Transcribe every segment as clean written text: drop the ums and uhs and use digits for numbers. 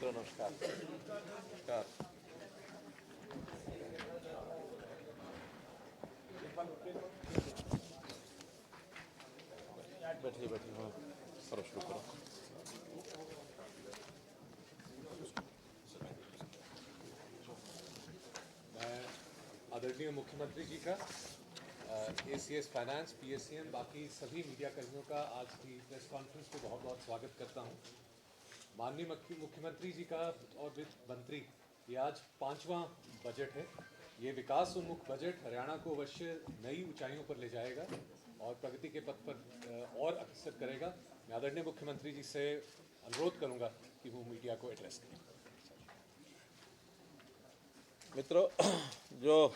मित्रों नमस्कार। नमस्कार। बैठिए बैठिए। हाँ, करो शुरू करो। मैं आदरणीय मुख्यमंत्री जी का, एसीएस फाइनेंस, पीएससीएम, बाकी सभी मीडिया कर्मियों का आज की प्रेस कॉन्फ्रेंस को बहुत बहुत स्वागत करता हूं। माननीय मुख्यमंत्री जी का और वित्त मंत्री, ये आज 5वां बजट है। ये विकास उन्मुख बजट हरियाणा को अवश्य नई ऊंचाइयों पर ले जाएगा और प्रगति के पथ पर और अग्रसर करेगा। मैं आदरणीय मुख्यमंत्री जी से अनुरोध करूंगा कि वो मीडिया को एड्रेस करें। मित्रों, जो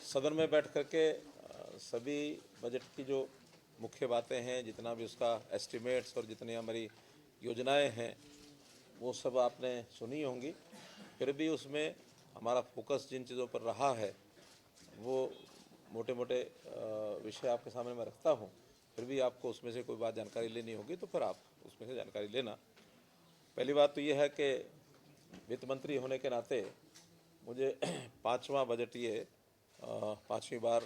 सदन में बैठ करके सभी बजट की जो मुख्य बातें हैं, जितना भी उसका एस्टिमेट्स और जितनी हमारी योजनाएं हैं, वो सब आपने सुनी होंगी। फिर भी उसमें हमारा फोकस जिन चीज़ों पर रहा है वो मोटे मोटे विषय आपके सामने मैं रखता हूँ। फिर भी आपको उसमें से कोई बात जानकारी लेनी होगी तो फिर आप उसमें से जानकारी लेना। पहली बात तो ये है कि वित्त मंत्री होने के नाते मुझे 5वां बजट, ये 5वीं बार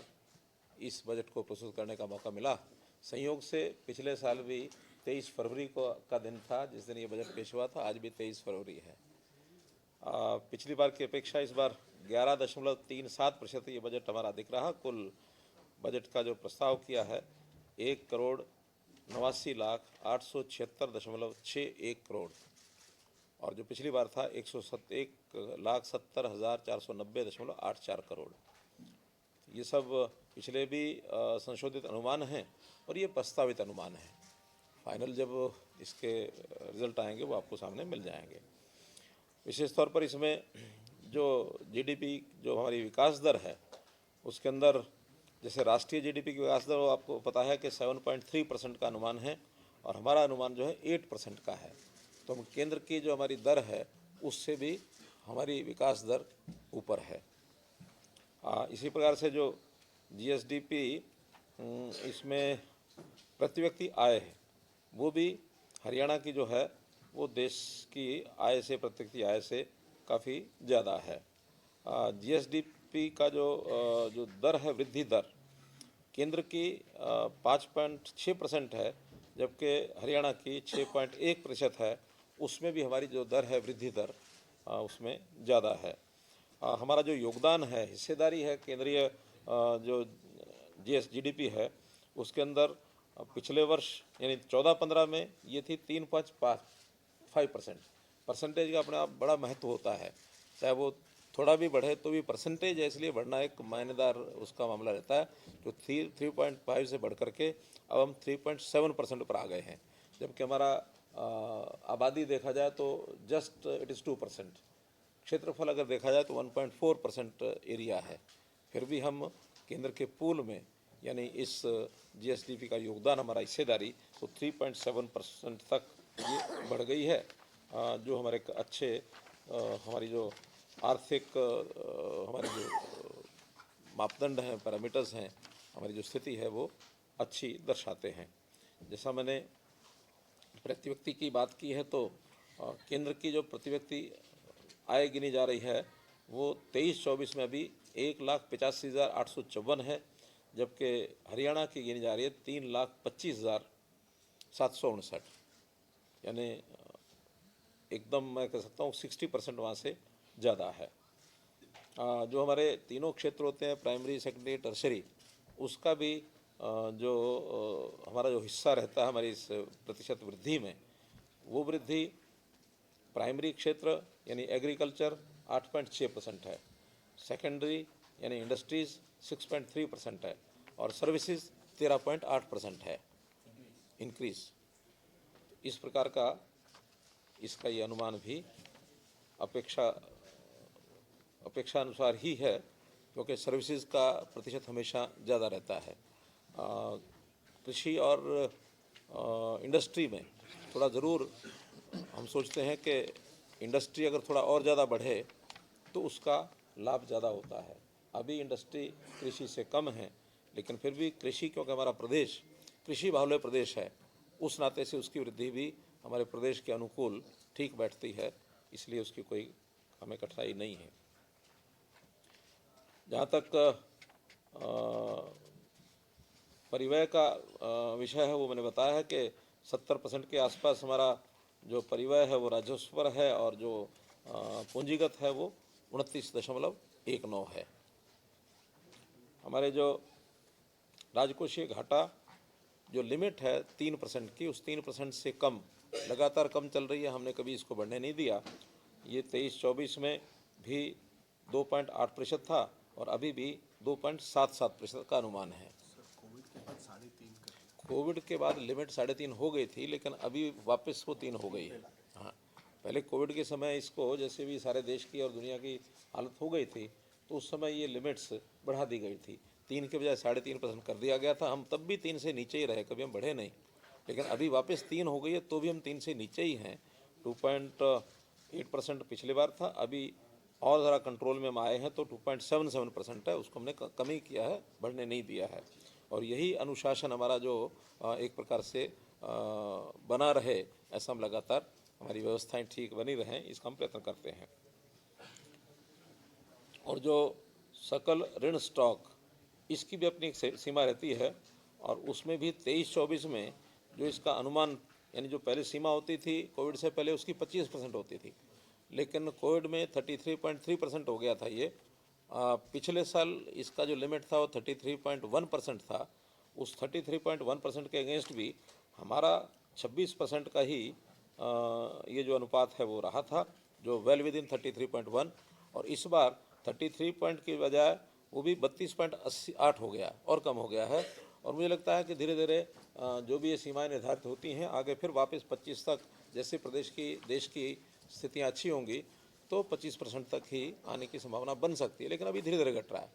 इस बजट को प्रस्तुत करने का मौका मिला। संयोग से पिछले साल भी 23 फरवरी का दिन था जिस दिन ये बजट पेश हुआ था। आज भी 23 फरवरी है। पिछली बार की अपेक्षा इस बार 11.37% ये बजट हमारा दिख रहा। कुल बजट का जो प्रस्ताव किया है 1,89,876.61 करोड़, और जो पिछली बार था 1,70,70,490.84 करोड़। ये सब पिछले भी संशोधित अनुमान हैं और ये प्रस्तावित अनुमान है। फाइनल जब इसके रिजल्ट आएंगे वो आपको सामने मिल जाएंगे। विशेष तौर पर इसमें जो जीडीपी, जो हमारी विकास दर है, उसके अंदर जैसे राष्ट्रीय जीडीपी की विकास दर, वो आपको पता है कि 7.3% का अनुमान है और हमारा अनुमान जो है 8% का है। तो हम केंद्र की जो हमारी दर है उससे भी हमारी विकास दर ऊपर है। इसी प्रकार से जो जीएसडीपी, इसमें प्रति व्यक्ति आय है, वो भी हरियाणा की जो है वो देश की आय से, प्रति व्यक्ति आय से काफ़ी ज़्यादा है। जीएसडीपी का जो दर है, वृद्धि दर, केंद्र की 5.6% है जबकि हरियाणा की 6.1% है। उसमें भी हमारी जो दर है, वृद्धि दर, उसमें ज़्यादा है। हमारा जो योगदान है, हिस्सेदारी है केंद्रीय जो जीडीपी है उसके अंदर पिछले वर्ष यानी 14-15 में ये थी 3.5%। परसेंटेज का अपने आप बड़ा महत्व होता है, चाहे वो थोड़ा भी बढ़े तो भी परसेंटेज है, इसलिए बढ़ना एक मायनेदार उसका मामला रहता है। जो 3.5 से बढ़ करके अब हम 3.7% पर आ गए हैं, जबकि हमारा आबादी देखा जाए तो जस्ट इट इज़ 2%। क्षेत्रफल अगर देखा जाए तो 1.4% एरिया है। फिर भी हम केंद्र के पूल में यानी इस जीएसडीपी का योगदान, हमारा हिस्सेदारी, तो 3.7% तक ये बढ़ गई है। जो हमारे अच्छे हमारी जो आर्थिक हमारे जो मापदंड हैं, पैरामीटर्स हैं, हमारी जो स्थिति है वो अच्छी दर्शाते हैं। जैसा मैंने प्रति व्यक्ति की बात की है तो केंद्र की जो प्रति व्यक्ति आय गिनी जा रही है वो 23-24 में अभी 1,85,854 है, जबकि हरियाणा की गिनी जा रही है 3,25,759, यानी एकदम मैं कह सकता हूँ 60% वहाँ से ज़्यादा है। जो हमारे तीनों क्षेत्र होते हैं, प्राइमरी, सेकेंडरी, टर्शरी, उसका भी जो हमारा जो हिस्सा रहता है हमारी इस प्रतिशत वृद्धि में, वो वृद्धि प्राइमरी क्षेत्र यानी एग्रीकल्चर 8.6% है, सेकेंडरी यानी इंडस्ट्रीज़ 6.3% है और सर्विसेज 13.8% है इंक्रीज़। इस प्रकार का इसका ये अनुमान भी अपेक्षा अनुसार ही है, क्योंकि सर्विसेज का प्रतिशत हमेशा ज़्यादा रहता है। कृषि और इंडस्ट्री में थोड़ा ज़रूर हम सोचते हैं कि इंडस्ट्री अगर थोड़ा और ज़्यादा बढ़े तो उसका लाभ ज़्यादा होता है। अभी इंडस्ट्री कृषि से कम है, लेकिन फिर भी कृषि, क्योंकि हमारा प्रदेश कृषि बाहुल्य प्रदेश है, उस नाते से उसकी वृद्धि भी हमारे प्रदेश के अनुकूल ठीक बैठती है इसलिए उसकी कोई हमें कठिनाई नहीं है। जहाँ तक परिव्यय का विषय है वो मैंने बताया है कि 70% के आसपास हमारा जो परिव्यय है वो राजस्व पर है और जो पूंजीगत है वो 29.19 है। हमारे जो राजकोषीय घाटा जो लिमिट है 3% की, उस 3% से कम लगातार कम चल रही है, हमने कभी इसको बढ़ने नहीं दिया। ये 23-24 में भी 2.8% था और अभी भी 2.77% का अनुमान है। कोविड के बाद लिमिट 3.5 हो गई थी, लेकिन अभी वापस वो 3 हो गई है। हाँ, पहले कोविड के समय इसको जैसे भी सारे देश की और दुनिया की हालत हो गई थी तो उस समय ये लिमिट्स बढ़ा दी गई थी, 3 के बजाय 3.5% कर दिया गया था। हम तब भी 3 से नीचे ही रहे, कभी हम बढ़े नहीं, लेकिन अभी वापस 3 हो गई है तो भी हम 3 से नीचे ही हैं। 2.8% पिछली बार था, अभी और ज़रा कंट्रोल में हम आए हैं तो 2.77% है, उसको हमने कम ही किया है, बढ़ने नहीं दिया है। और यही अनुशासन हमारा जो एक प्रकार से बना रहे, ऐसा हम लगातार हमारी व्यवस्थाएं ठीक बनी रहें, इसका हम प्रयत्न करते हैं। और जो सकल ऋण स्टॉक, इसकी भी अपनी एक सीमा रहती है और उसमें भी 23-24 में जो इसका अनुमान, यानी जो पहले सीमा होती थी कोविड से पहले उसकी 25% होती थी, लेकिन कोविड में 33.3% हो गया था ये। पिछले साल इसका जो लिमिट था वो 33.1% था। उस 33.1% के अगेंस्ट भी हमारा 26% का ही ये जो अनुपात है वो रहा था, जो वेल विद इन 33.1, और इस बार 33 पॉइंट की बजाय वो भी 32.88 हो गया और कम हो गया है। और मुझे लगता है कि धीरे धीरे जो भी ये सीमाएं निर्धारित होती हैं आगे फिर वापस 25 तक, जैसे देश की स्थितियाँ अच्छी होंगी तो 25% तक ही आने की संभावना बन सकती है, लेकिन अभी धीरे धीरे घट रहा है।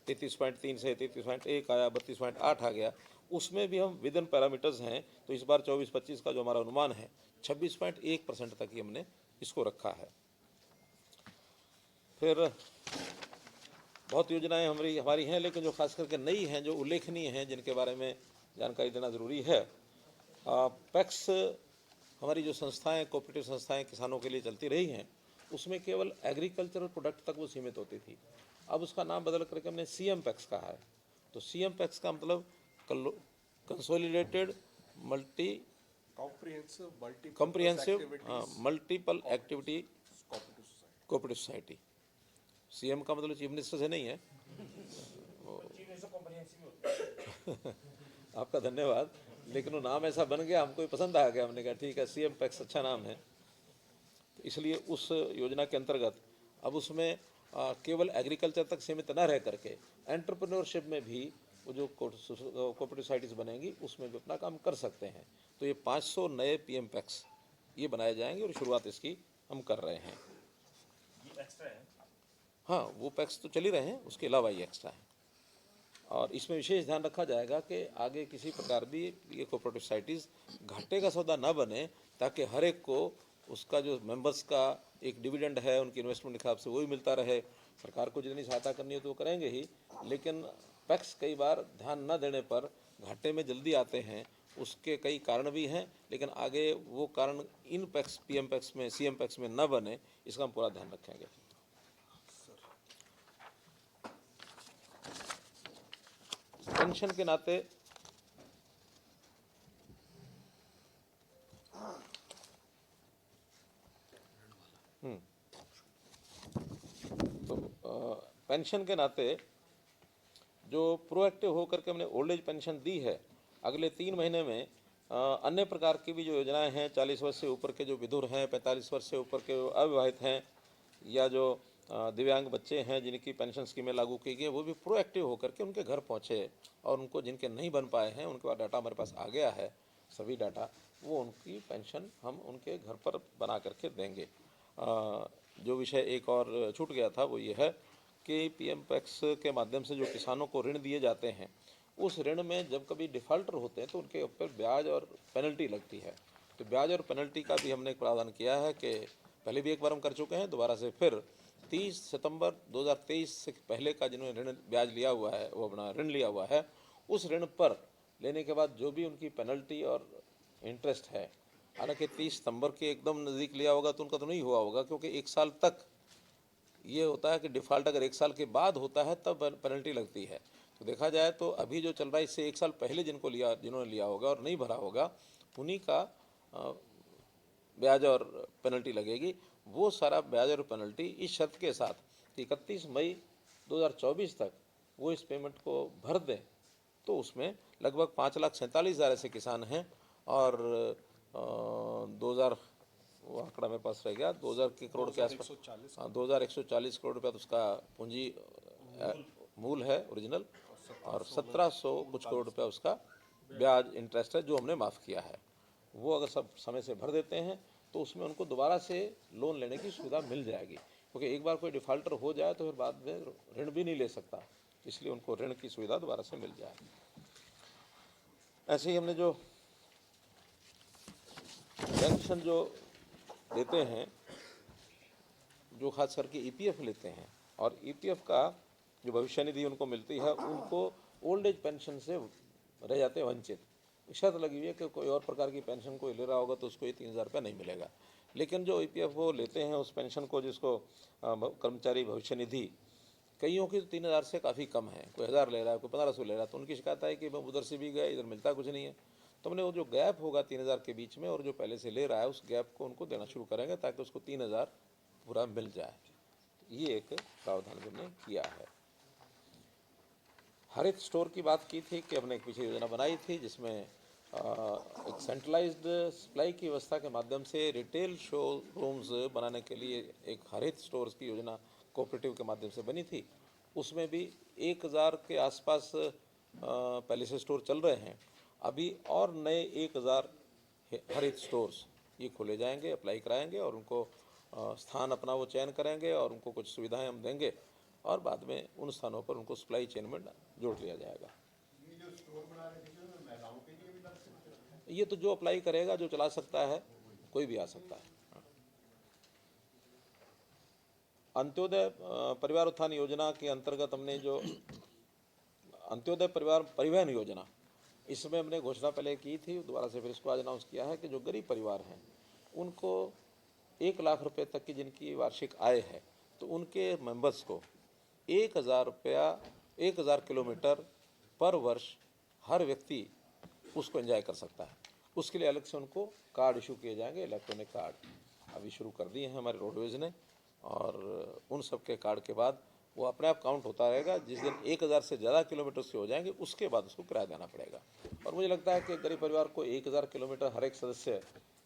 33.3 से 33.1 आया, 32.8 आ गया, उसमें भी हम विद इन पैरामीटर्स हैं। तो इस बार 24-25 का जो हमारा अनुमान है 26.1% तक ही हमने इसको रखा है। फिर बहुत योजनाएं हमारी हैं, लेकिन जो खास करके नई हैं, जो उल्लेखनीय हैं, जिनके बारे में जानकारी देना ज़रूरी है। पैक्स हमारी जो संस्थाएं, कोऑपरेटिव संस्थाएं किसानों के लिए चलती रही हैं, उसमें केवल एग्रीकल्चरल प्रोडक्ट तक वो सीमित होती थी। अब उसका नाम बदल करके हमने CM पैक्स कहा है। तो CM पैक्स का मतलब consolidated comprehensive multiple activity cooperative society. CM का मतलब चीफ मिनिस्टर से नहीं है। आपका धन्यवाद, लेकिन वो नाम ऐसा बन गया, हमको पसंद आ गया, हमने कहा ठीक है CM पैक्स अच्छा नाम है। तो इसलिए उस योजना के अंतर्गत अब उसमें केवल एग्रीकल्चर तक सीमित न रह करके एंटरप्रेन्योरशिप में भी वो जो कोऑपरेटिव सोसाइटीज बनेंगी उसमें भी अपना काम कर सकते हैं। तो ये 500 नए PM पैक्स ये बनाए जाएंगे और शुरुआत इसकी हम कर रहे हैं। ये एक्स्ट्रा है? हाँ, वो पैक्स तो चल ही रहे हैं, उसके अलावा ये एक्स्ट्रा है। और इसमें विशेष ध्यान रखा जाएगा कि आगे किसी प्रकार भी ये कोऑपरेटिव सोसाइटीज़ घाटे का सौदा ना बने, ताकि हर एक को उसका जो मेंबर्स का एक डिविडेंड है उनकी इन्वेस्टमेंट के हिसाब से वही मिलता रहे। सरकार को जितनी सहायता करनी है तो वो करेंगे ही, लेकिन पैक्स कई बार ध्यान न देने पर घाटे में जल्दी आते हैं। उसके कई कारण भी हैं, लेकिन आगे वो कारण इन पैक्स PM पैक्स में CM पैक्स में न बने, इसका हम पूरा ध्यान रखेंगे। पेंशन के नाते तो पेंशन के नाते जो प्रोएक्टिव होकर के हमने ओल्ड एज पेंशन दी है, अगले 3 महीने में अन्य प्रकार की भी जो योजनाएं हैं, 40 वर्ष से ऊपर के जो विधुर हैं, 45 वर्ष से ऊपर के अविवाहित हैं, या जो दिव्यांग बच्चे हैं जिनकी पेंशन स्कीमें लागू की गई, वो भी प्रोएक्टिव होकर के उनके घर पहुँचे और उनको जिनके नहीं बन पाए हैं उनके पास डाटा हमारे पास आ गया है, सभी डाटा, वो उनकी पेंशन हम उनके घर पर बना करके देंगे। जो विषय एक और छूट गया था वो ये है कि PM पैक्स के माध्यम से जो किसानों को ऋण दिए जाते हैं, उस ऋण में जब कभी डिफ़ॉल्टर होते हैं तो उनके ऊपर ब्याज और पेनल्टी लगती है। तो ब्याज और पेनल्टी का भी हमने एक प्रावधान किया है कि पहले भी एक बार हम कर चुके हैं, दोबारा से फिर 30 सितंबर 2023 से पहले का जिन्होंने ऋण ब्याज लिया हुआ है, वो अपना ऋण लिया हुआ है, उस ऋण पर लेने के बाद जो भी उनकी पेनल्टी और इंटरेस्ट है हालांकि 30 सितंबर के एकदम नज़दीक लिया होगा तो उनका तो नहीं हुआ होगा, क्योंकि एक साल तक ये होता है कि डिफ़ॉल्ट अगर एक साल के बाद होता है तब पेनल्टी लगती है। तो देखा जाए तो अभी जो चल रहा है इससे एक साल पहले जिन्होंने लिया होगा और नहीं भरा होगा उन्हीं का ब्याज और पेनल्टी लगेगी। वो सारा ब्याज और पेनल्टी इस शर्त के साथ कि 31 मई 2024 तक वो इस पेमेंट को भर दें, तो उसमें लगभग 5,47,000 ऐसे किसान हैं और 2000 वो आंकड़ा मेरे पास रह गया, 2000 के करोड़ के आसपास, 2140 करोड़ रुपया तो उसका पूंजी मूल है ओरिजिनल, और 1700 कुछ करोड़ रुपया उसका ब्याज इंटरेस्ट है जो हमने माफ़ किया है। वो अगर सब समय से भर देते हैं तो उसमें उनको दोबारा से लोन लेने की सुविधा मिल जाएगी, क्योंकि एक बार कोई डिफ़ॉल्टर हो जाए तो फिर बाद में ऋण भी नहीं ले सकता, इसलिए उनको ऋण की सुविधा दोबारा से मिल जाए। ऐसे ही हमने जो पेंशन जो देते हैं, जो खास करके ईपीएफ लेते हैं, और ईपीएफ का जो भविष्य निधि उनको मिलती है, उनको ओल्ड एज पेंशन से रह जाते हैं वंचित। शर्त लगी हुई है कि कोई और प्रकार की पेंशन कोई ले रहा होगा तो उसको ये 3,000 रुपये नहीं मिलेगा, लेकिन जो ईपीएफ वो लेते हैं उस पेंशन को, जिसको कर्मचारी भविष्य निधि, कईयों की तो 3,000 से काफ़ी कम है, कोई 1,000 ले रहा है, कोई 1,500 ले रहा है, तो उनकी शिकायत है कि उधर से भी गए, इधर मिलता कुछ नहीं है। तो हमने वो जो गैप होगा 3,000 के बीच में और जो पहले से ले रहा है, उस गैप को उनको देना शुरू करेंगे ताकि उसको 3,000 पूरा मिल जाए। ये एक प्रावधान हमने किया है। हरित स्टोर की बात की थी कि हमने एक पीछे योजना बनाई थी जिसमें एक सेंट्रलाइज्ड सप्लाई की व्यवस्था के माध्यम से रिटेल शोरूम्स बनाने के लिए एक हरित स्टोर्स की योजना कोऑपरेटिव के माध्यम से बनी थी। उसमें भी 1,000 के आसपास पहले से स्टोर चल रहे हैं। अभी और नए 1,000 हरित स्टोर्स ये खोले जाएंगे, अप्लाई कराएंगे और उनको स्थान अपना वो चयन करेंगे और उनको कुछ सुविधाएं हम देंगे और बाद में उन स्थानों पर उनको सप्लाई चेन में जोड़ लिया जाएगा। ये तो जो अप्लाई करेगा, जो चला सकता है, कोई भी आ सकता है। अंत्योदय परिवार उत्थान योजना के अंतर्गत हमने जो अंत्योदय परिवार परिवहन योजना, इसमें हमने घोषणा पहले की थी, दोबारा से फिर इसको आज अनाउंस किया है कि जो गरीब परिवार हैं उनको 1 लाख रुपए तक की जिनकी वार्षिक आय है, तो उनके मेंबर्स को 1,000 रुपया 1,000 किलोमीटर पर वर्ष हर व्यक्ति उसको एंजॉय कर सकता है। उसके लिए अलग से उनको कार्ड इशू किए जाएंगे, इलेक्ट्रॉनिक कार्ड अभी शुरू कर दिए हैं हमारे रोडवेज़ ने, और उन सब के कार्ड के बाद वो अपने आप काउंट होता रहेगा। जिस दिन 1,000 से ज़्यादा किलोमीटर से हो जाएंगे उसके बाद उसको किराया देना पड़ेगा। और मुझे लगता है कि गरीब परिवार को 1,000 किलोमीटर हर एक सदस्य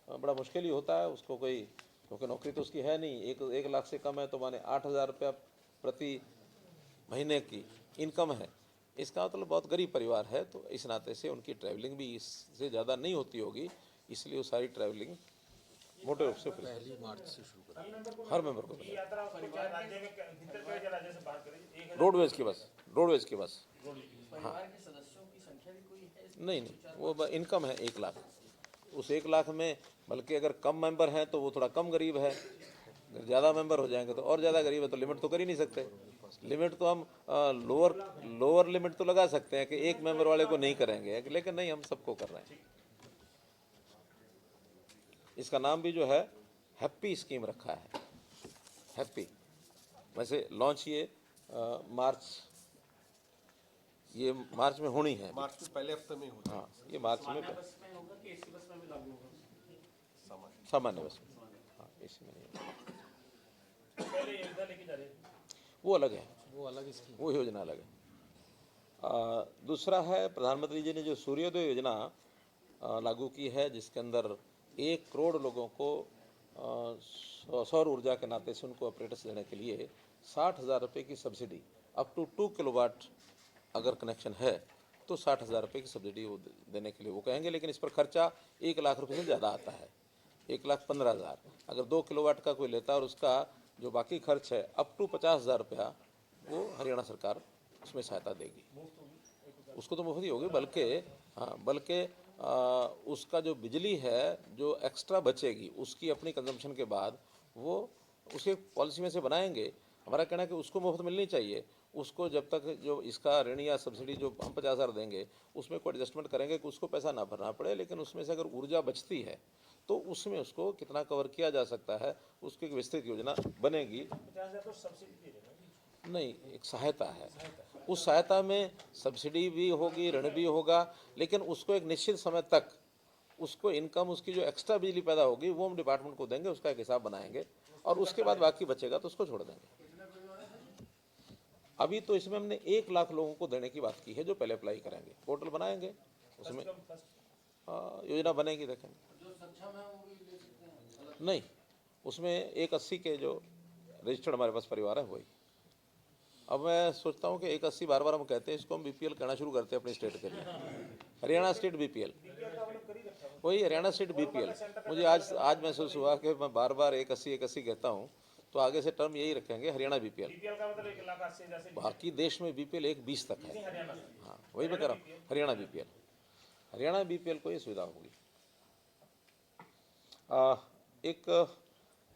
बड़ा मुश्किल ही होता है उसको, कोई क्योंकि नौकरी तो उसकी है नहीं, 1 लाख से कम है तो माने 8,000 रुपया प्रति महीने की इनकम है, इसका मतलब बहुत गरीब परिवार है। तो इस नाते से उनकी ट्रैवलिंग भी इससे ज़्यादा नहीं होती होगी, इसलिए वो सारी ट्रैवलिंग मोटे रूप से पहली मार्च से शुरू करें। हर मेंबर को मिलेगा। यात्रा परिवार राज्य में भीतर कई राज्य से बात करें, रोडवेज की बस, रोडवेज की बस। परिवार के सदस्यों की संख्या भी कोई है इसमें? नहीं, वो इनकम है 1 लाख, उस 1 लाख में बल्कि अगर कम मेंबर हैं तो वो थोड़ा कम गरीब है, अगर ज़्यादा मेंबर हो जाएंगे तो और ज़्यादा गरीब है। तो लिमिट तो कर ही नहीं सकते, लिमिट तो हम लोअर लिमिट तो लगा सकते हैं कि एक मेंबर वाले को नहीं करेंगे, लेकिन नहीं, हम सबको कर रहे हैं। इसका नाम भी जो है हैप्पी स्कीम रखा है, हैप्पी। वैसे लॉन्च ये मार्च में होनी है, मार्च में पहले हफ्ते में होता है। हाँ, ये मार्च में बस में होगा कि एसी बस में भी लागू होगा? सामान्य बस में, हाँ, इसी में नहीं है। पहले योजना लेके जा रहे हैं, वो अलग है, वो अलग स्कीम। वो योजना अलग है। दूसरा है प्रधानमंत्री जी ने जो सूर्योदय योजना लागू की है, जिसके अंदर 1 करोड़ लोगों को सौर ऊर्जा के नाते से उनको ऑपरेटर्स देने के लिए 60,000 रुपये की सब्सिडी, अप टू 2 किलोवाट अगर कनेक्शन है तो 60,000 रुपये की सब्सिडी वो देने के लिए वो कहेंगे। लेकिन इस पर खर्चा 1 लाख रुपये से ज़्यादा आता है, 1,15,000। अगर 2 किलोवाट का कोई लेता है और उसका जो बाकी खर्च है अप टू 50,000 रुपया, वो हरियाणा सरकार उसमें सहायता देगी। उसको तो मुफ्त ही होगी, बल्कि उसका जो बिजली है जो एक्स्ट्रा बचेगी उसकी अपनी कंजम्पशन के बाद वो उसे पॉलिसी में से बनाएंगे। हमारा कहना है कि उसको मुफ्त मिलनी चाहिए, उसको जब तक जो इसका ऋण या सब्सिडी जो हम 50,000 देंगे उसमें कोई एडजस्टमेंट करेंगे कि उसको पैसा ना भरना पड़े, लेकिन उसमें से अगर ऊर्जा बचती है तो उसमें उसको कितना कवर किया जा सकता है उसकी एक विस्तृत योजना बनेगी। 50,000 तो सब्सिडी दे रहे हैं। नहीं, एक सहायता है, उस सहायता में सब्सिडी भी होगी, ऋण भी होगा, लेकिन उसको एक निश्चित समय तक उसको इनकम उसकी जो एक्स्ट्रा बिजली पैदा होगी वो हम डिपार्टमेंट को देंगे, उसका एक हिसाब बनाएंगे और उसके बाद बाकी बचेगा तो उसको छोड़ देंगे। अभी तो इसमें हमने 1 लाख लोगों को देने की बात की है जो पहले अप्लाई करेंगे, पोर्टल बनाएंगे उसमें योजना बनेगी, देखेंगे। नहीं, उसमें 180 के जो रजिस्टर्ड हमारे पास परिवार है वही। अब मैं सोचता हूँ कि 180 बार बार हम कहते हैं, इसको हम बीपीएल कहना शुरू करते हैं अपने स्टेट के लिए, हरियाणा स्टेट बीपीएल, वही हरियाणा स्टेट बीपीएल। मुझे आज महसूस हुआ कि मैं बार बार 180 कहता हूँ, तो आगे से टर्म यही रखेंगे, हरियाणा बीपीएल। बीपीएल का मतलब 1,80,000 जैसे बाकी देश में बीपीएल 120 तक है। हरियाणा। हाँ, वही मैं कह रहा हूँ, हरियाणा बीपीएल को ये सुविधा होगी। एक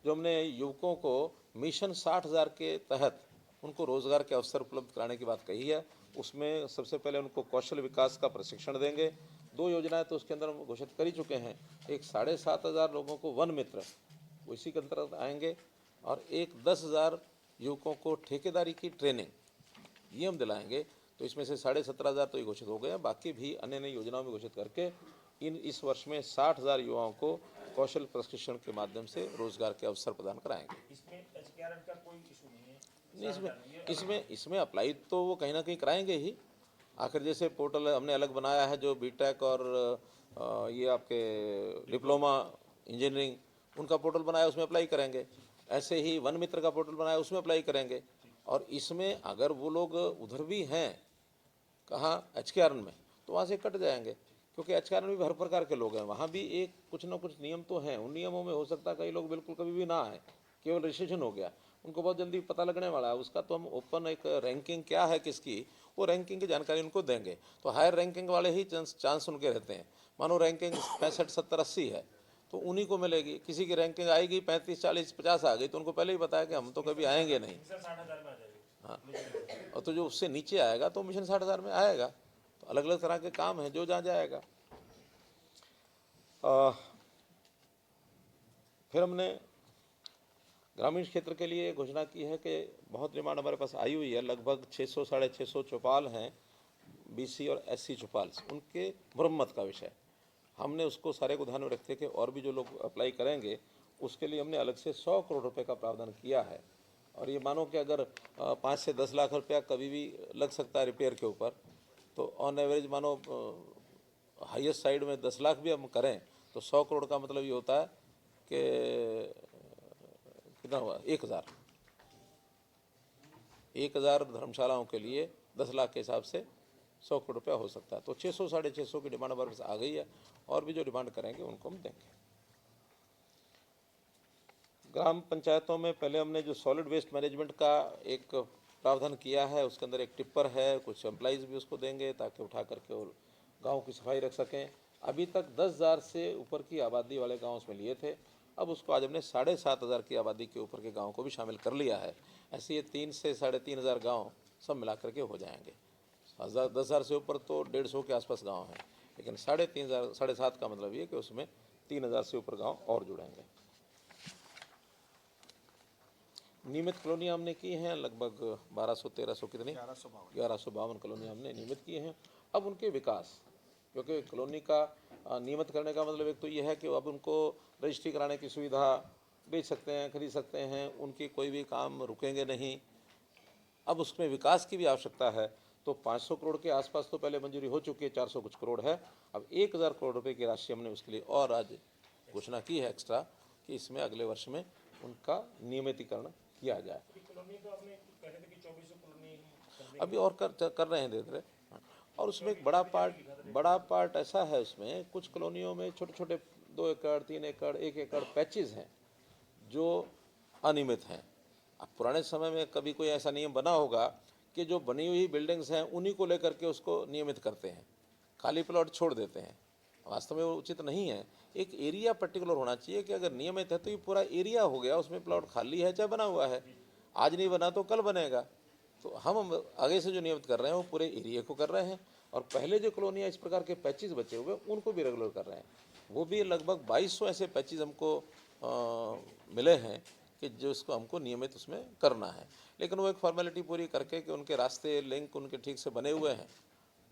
जो हमने युवकों को मिशन 60,000 के तहत उनको रोजगार के अवसर उपलब्ध कराने की बात कही है, उसमें सबसे पहले उनको कौशल विकास का प्रशिक्षण देंगे। 2 योजनाएं तो उसके अंदर हम घोषित कर ही चुके हैं, एक 7,500 लोगों को वन मित्र वो इसी के अंतर्गत आएंगे और एक 10,000 युवकों को ठेकेदारी की ट्रेनिंग ये हम दिलाएंगे। तो इसमें से 17,500 तो ये घोषित हो गए हैं, बाकी भी अन्य नई योजनाओं में घोषित करके इस वर्ष में 60,000 युवाओं को कौशल प्रशिक्षण के माध्यम से रोजगार के अवसर प्रदान कराएंगे। इसमें एचकेआरएन का कोई इशू नहीं है। नहीं, इसमें अप्लाई तो वो कहीं ना कहीं कराएंगे ही। आखिर जैसे पोर्टल हमने अलग बनाया है जो बीटेक और ये आपके डिप्लोमा इंजीनियरिंग उनका पोर्टल बनाया उसमें अप्लाई करेंगे, ऐसे ही वन मित्र का पोर्टल बनाया उसमें अप्लाई करेंगे। और इसमें अगर वो लोग उधर भी हैं कहाँ एचकेआरएन में तो वहाँ से कट जाएंगे, क्योंकि एचकेआरएन में भी हर प्रकार के लोग हैं, वहाँ भी एक कुछ ना कुछ नियम तो हैं। उन नियमों में हो सकता है कई लोग बिल्कुल कभी भी ना आए, केवल रजिस्ट्रेशन हो गया, उनको बहुत जल्दी पता लगने वाला है उसका। तो हम ओपन एक रैंकिंग क्या है किसकी, वो रैंकिंग की जानकारी उनको देंगे, तो हायर रैंकिंग वाले ही चांस उनके रहते हैं। मानो रैंकिंग 65, 70, 80 है तो उन्हीं को मिलेगी। किसी की रैंकिंग आएगी 35, 40, 50 आ गई तो उनको पहले ही बताया कि हम तो कभी आएंगे नहीं। 60,000 में आ जाएगी। हाँ, और तो जो उससे नीचे आएगा तो मिशन 60,000 में आएगा। तो अलग अलग तरह के काम हैं जो जहाँ जाएगा। फिर हमने ग्रामीण क्षेत्र के लिए घोषणा की है कि बहुत डिमांड हमारे पास आई हुई है, लगभग 600, 650 चौपाल हैं बीसी और एससी चौपाल, उनके मरम्मत का विषय हमने उसको सारे को ध्यान में रखते कि और भी जो लोग अप्लाई करेंगे उसके लिए हमने अलग से 100 करोड़ रुपए का प्रावधान किया है। और ये मानो कि अगर 5 से 10 लाख रुपया कभी भी लग सकता है रिपेयर के ऊपर, तो ऑन एवरेज मानो हाईएस्ट साइड में 10 लाख भी हम करें तो 100 करोड़ का मतलब ये होता है कि कितना हुआ, 1,000 धर्मशालाओं के लिए 10 लाख के हिसाब से 100 करोड़ रुपया हो सकता है। तो 600, 650 की डिमांड हमारे पास आ गई है और भी जो डिमांड करेंगे उनको हम देंगे। ग्राम पंचायतों में पहले हमने जो सॉलिड वेस्ट मैनेजमेंट का एक प्रावधान किया है, उसके अंदर एक टिप्पर है, कुछ एम्प्लॉइज़ भी उसको देंगे ताकि उठा करके वो गाँव की सफाई रख सकें। अभी तक 10,000 से ऊपर की आबादी वाले गाँव उसमें लिए थे, अब उसको आज हमने 7,500 की आबादी के ऊपर के गाँव को भी शामिल कर लिया है। ऐसे ये 3 से 3,500 गाँव सब मिला करके हो जाएंगे। 10,000 से ऊपर तो 150 के आसपास गांव हैं, लेकिन 3,500, 7,500 का मतलब ये कि उसमें 3,000 से ऊपर गांव और जुड़ेंगे। नियमित कॉलोनियाँ हमने की हैं लगभग 1200-1300 कितनी 1152 कॉलोनियाँ हमने नियमित की हैं। अब उनके विकास, क्योंकि कॉलोनी का नियमित करने का मतलब एक तो ये है कि अब उनको रजिस्ट्री कराने की सुविधा, बेच सकते हैं, खरीद सकते हैं, उनकी कोई भी काम रुकेंगे नहीं। अब उसमें विकास की भी आवश्यकता है, तो 500 करोड़ के आसपास तो पहले मंजूरी हो चुकी है, 400 कुछ करोड़ है। अब 1,000 करोड़ रुपए की राशि हमने उसके लिए और आज घोषणा की है एक्स्ट्रा कि इसमें अगले वर्ष में उनका नियमितीकरण किया जाए। कॉलोनी तो आपने कह रहे थे कि 2400 कॉलोनी अभी और कर रहे हैं धीरे। और उसमें एक बड़ा पार्ट ऐसा है, उसमें कुछ कॉलोनियों में छोटे छोटे 2 एकड़, 3 एकड़, 1 एकड़ पैचेज हैं जो अनियमित हैं। अब पुराने समय में कभी कोई ऐसा नियम बना होगा कि जो बनी हुई बिल्डिंग्स हैं उन्हीं को लेकर के उसको नियमित करते हैं, खाली प्लॉट छोड़ देते हैं। वास्तव में वो उचित नहीं है। एक एरिया पर्टिकुलर होना चाहिए कि अगर नियमित है तो ये पूरा एरिया हो गया, उसमें प्लॉट खाली है चाहे बना हुआ है, आज नहीं बना तो कल बनेगा। तो हम आगे से जो नियमित कर रहे हैं वो पूरे एरिया को कर रहे हैं, और पहले जो कॉलोनियाँ इस प्रकार के पैचेज बचे हुए उनको भी रेगुलर कर रहे हैं। वो भी लगभग 2200 ऐसे पैचेज हमको मिले हैं कि जो इसको हमको नियमित उसमें करना है। लेकिन वो एक फॉर्मेलिटी पूरी करके कि उनके रास्ते लिंक उनके ठीक से बने हुए हैं,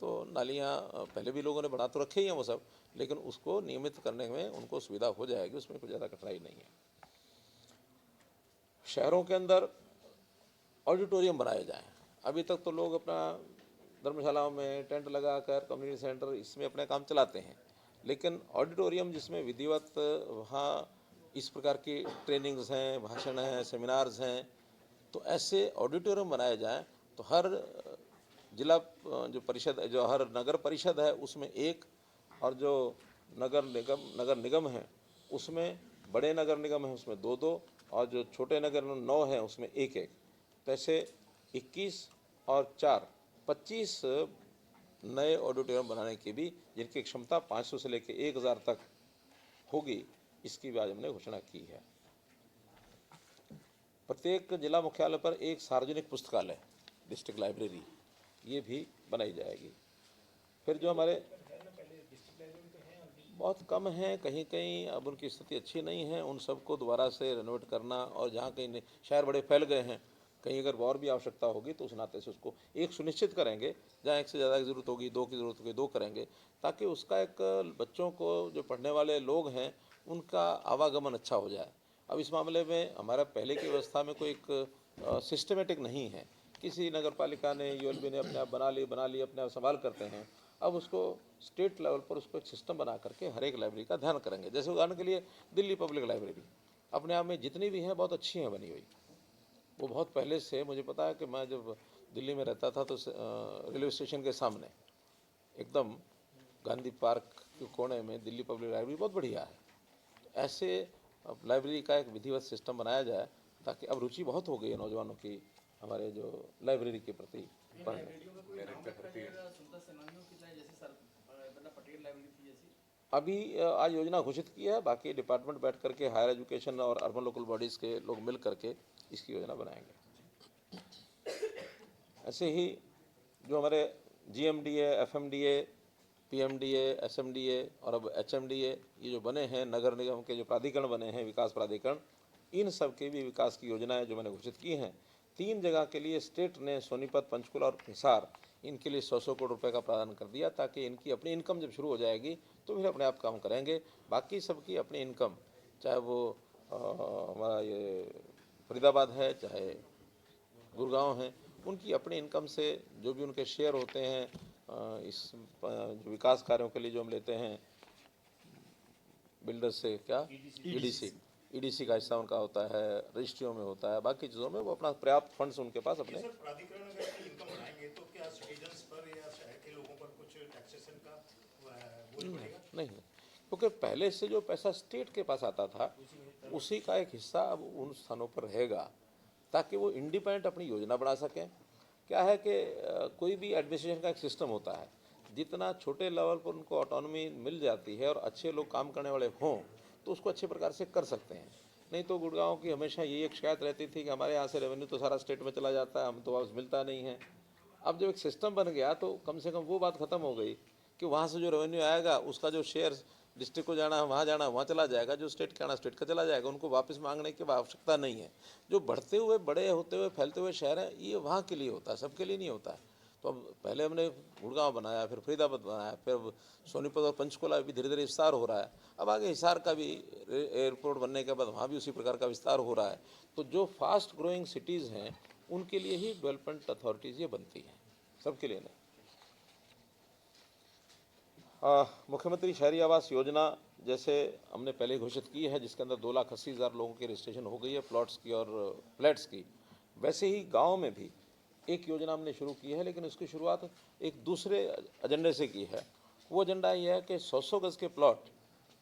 तो नालियाँ पहले भी लोगों ने बना तो रखे ही हैं वो सब, लेकिन उसको नियमित करने में उनको सुविधा हो जाएगी, उसमें कोई ज़्यादा कठिनाई नहीं है। शहरों के अंदर ऑडिटोरियम बनाए जाएं। अभी तक तो लोग अपना धर्मशालाओं में टेंट लगाकर कम्युनिटी सेंटर इसमें अपने काम चलाते हैं, लेकिन ऑडिटोरियम जिसमें विधिवत वहाँ इस प्रकार की ट्रेनिंग्स हैं, भाषण हैं, सेमिनार्स हैं, तो ऐसे ऑडिटोरियम बनाए जाएं। तो हर जिला जो परिषद, जो हर नगर परिषद है उसमें एक, और जो नगर निगम है उसमें, बड़े नगर निगम है उसमें 2-2, और जो छोटे नगर 9 हैं उसमें 1-1। तो ऐसे 21 और 4 25 नए ऑडिटोरियम बनाने की भी, जिनकी क्षमता 500 से लेकर 1000 तक होगी, इसकी भी आज हमने घोषणा की है। प्रत्येक जिला मुख्यालय पर एक सार्वजनिक पुस्तकालय, डिस्ट्रिक्ट लाइब्रेरी, ये भी बनाई जाएगी। फिर जो हमारे बहुत कम हैं, कहीं कहीं अब उनकी स्थिति अच्छी नहीं है, उन सबको दोबारा से रेनोवेट करना, और जहाँ कहीं शहर बड़े फैल गए हैं, कहीं अगर और भी आवश्यकता होगी तो उस नाते से उसको एक सुनिश्चित करेंगे, जहाँ एक से ज़्यादा की ज़रूरत होगी, 2 की ज़रूरत होगी 2 करेंगे, ताकि उसका एक बच्चों को, जो पढ़ने वाले लोग हैं, उनका आवागमन अच्छा हो जाए। अब इस मामले में हमारा पहले की व्यवस्था में कोई एक सिस्टमेटिक नहीं है, किसी नगर पालिका ने, यूएलबी ने अपने आप बना ली, अपने आप संभाल करते हैं। अब उसको स्टेट लेवल पर उसको एक सिस्टम बना करके हर एक लाइब्रेरी का ध्यान करेंगे। जैसे उदाहरण के लिए दिल्ली पब्लिक लाइब्रेरी अपने आप में जितनी भी हैं बहुत अच्छी हैं बनी हुई। वो बहुत पहले से, मुझे पता है कि मैं जब दिल्ली में रहता था तो रेलवे स्टेशन के सामने एकदम गांधी पार्क के कोने में दिल्ली पब्लिक लाइब्रेरी बहुत बढ़िया है। ऐसे अब लाइब्रेरी का एक विधिवत सिस्टम बनाया जाए, ताकि अब रुचि बहुत हो गई है नौजवानों की हमारे जो लाइब्रेरी के प्रति पढ़ने। अभी आज योजना घोषित की है, बाकी डिपार्टमेंट बैठ करके हायर एजुकेशन और अर्बन लोकल बॉडीज़ के लोग मिल करके इसकी योजना बनाएंगे। ऐसे ही जो हमारे GMDA, FMDA, PMDA, SMDA और अब HMDA, ये जो बने हैं नगर निगम के जो प्राधिकरण बने हैं, विकास प्राधिकरण, इन सब के भी विकास की योजनाएं जो मैंने घोषित की हैं। 3 जगह के लिए स्टेट ने सोनीपत, पंचकुला और हिसार, इनके लिए 100-100 करोड़ रुपए का प्रावधान कर दिया, ताकि इनकी अपनी इनकम जब शुरू हो जाएगी तो फिर अपने आप काम करेंगे। बाकी सबकी अपनी इनकम, चाहे वो हमारा ये फरीदाबाद है, चाहे गुड़गांव है, उनकी अपनी इनकम से जो भी उनके शेयर होते हैं इस जो विकास कार्यों के लिए जो हम लेते हैं बिल्डर से, क्या EDC का हिस्सा उनका होता है, रजिस्ट्रियों में होता है, बाकी चीज़ों में वो अपना पर्याप्त फंड्स उनके पास अपने। प्राधिकरण अगर इनकम बढ़ाएंगे तो क्या सिटीजन्स पर या शहर के लोगों पर कुछ टैक्सेशन का बोझ बढ़ेगा? नहीं, क्योंकि पहले से जो पैसा स्टेट के पास आता था उसी का एक हिस्सा अब उन स्थानों पर रहेगा, ताकि वो इंडिपेंडेंट अपनी योजना बना सकें। क्या है कि कोई भी एडमिनिस्ट्रेशन का एक सिस्टम होता है, जितना छोटे लेवल पर उनको ऑटोनॉमी मिल जाती है और अच्छे लोग काम करने वाले हों तो उसको अच्छे प्रकार से कर सकते हैं। नहीं तो गुड़गांव की हमेशा ये एक शिकायत रहती थी कि हमारे यहाँ से रेवेन्यू तो सारा स्टेट में चला जाता है, हम तो वापस मिलता नहीं है। अब जब एक सिस्टम बन गया तो कम से कम वो बात ख़त्म हो गई कि वहाँ से जो रेवेन्यू आएगा उसका जो शेयर डिस्ट्रिक्ट को जाना वहाँ चला जाएगा, जो स्टेट का आना स्टेट का चला जाएगा, उनको वापस मांगने की आवश्यकता नहीं है। जो बढ़ते हुए, बड़े होते हुए, फैलते हुए शहर हैं, ये वहाँ के लिए होता है, सबके लिए नहीं होता है। तो अब पहले हमने गुड़गांव बनाया, फिर फरीदाबाद बनाया, फिर सोनीपत और पंचकुला भी धीरे धीरे विस्तार हो रहा है। अब आगे हिसार का भी एयरपोर्ट बनने के बाद वहाँ भी उसी प्रकार का विस्तार हो रहा है। तो जो फास्ट ग्रोइंग सिटीज़ हैं उनके लिए ही डेवलपमेंट अथॉरिटीज़ ये बनती हैं, सबके लिए नहीं। मुख्यमंत्री शहरी आवास योजना जैसे हमने पहले घोषित की है, जिसके अंदर 2,80,000 लोगों की रजिस्ट्रेशन हो गई है प्लॉट्स की और फ्लैट्स की, वैसे ही गांव में भी एक योजना हमने शुरू की है, लेकिन उसकी शुरुआत एक दूसरे एजेंडे से की है। वो एजेंडा ये है कि 100-100 गज़ के प्लॉट,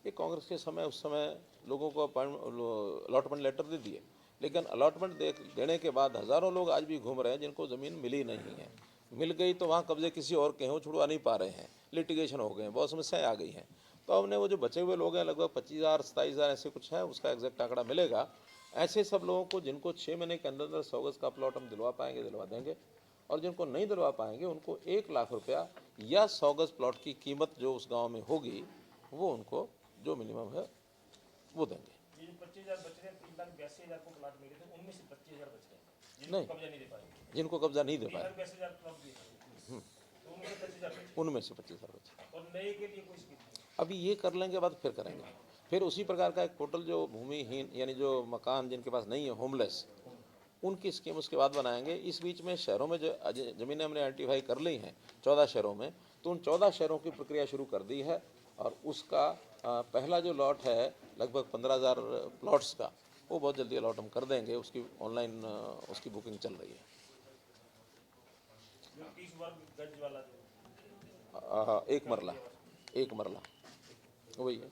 ये कांग्रेस के समय उस समय लोगों को अलॉटमेंट लेटर दे दिए, लेकिन अलॉटमेंट देने के बाद हज़ारों लोग आज भी घूम रहे हैं जिनको ज़मीन मिली नहीं है। मिल गई तो वहाँ कब्जे किसी और के हों, छुड़वा नहीं पा रहे हैं, लिटिगेशन हो गए हैं, बहुत समस्याएं आ गई हैं। तो हमने वो जो बचे हुए लोग हैं लगभग 25,000-27,000 ऐसे कुछ है, उसका एग्जैक्ट आंकड़ा मिलेगा। ऐसे सब लोगों को जिनको 6 महीने के अंदर 100 गज़ का प्लॉट हम दिलवा पाएंगे दिलवा देंगे। और जिनको नहीं दिलवा पाएंगे उनको 1 लाख रुपया या 100 गज प्लॉट की कीमत जो उस गांव में होगी वो उनको जो मिनिमम है वो देंगे। ये जो 25,000 बच रहे हैं, 3,82,000 को प्लाट मिले थे, उनमें से 25,000 बच रहे हैं नहीं। जिनको कब्जा नहीं दे पाए। जिनको कब्जा नहीं दे पाए 3,82,000 प्लॉट दिए हैं, तो उनमें से 25,000 बचे उनमें से 25,000 बचे। और नए के लिए कोई स्कीम नहीं। अभी ये कर लेंगे बाद फिर करेंगे। फिर उसी प्रकार का एक पोर्टल जो भूमिहीन यानी जो मकान जिनके पास नहीं है होमलेस उनकी स्कीम उसके बाद बनाएंगे। इस बीच में शहरों में जो ज़मीनें हमने आइडेंटिफाई कर ली हैं 14 शहरों में, तो उन 14 शहरों की प्रक्रिया शुरू कर दी है और उसका पहला जो लॉट है लगभग 15,000 प्लॉट्स का वो बहुत जल्दी अलॉट हम कर देंगे। उसकी ऑनलाइन उसकी बुकिंग चल रही है। जो 30 वर्ग गज वाला एक मरला वही है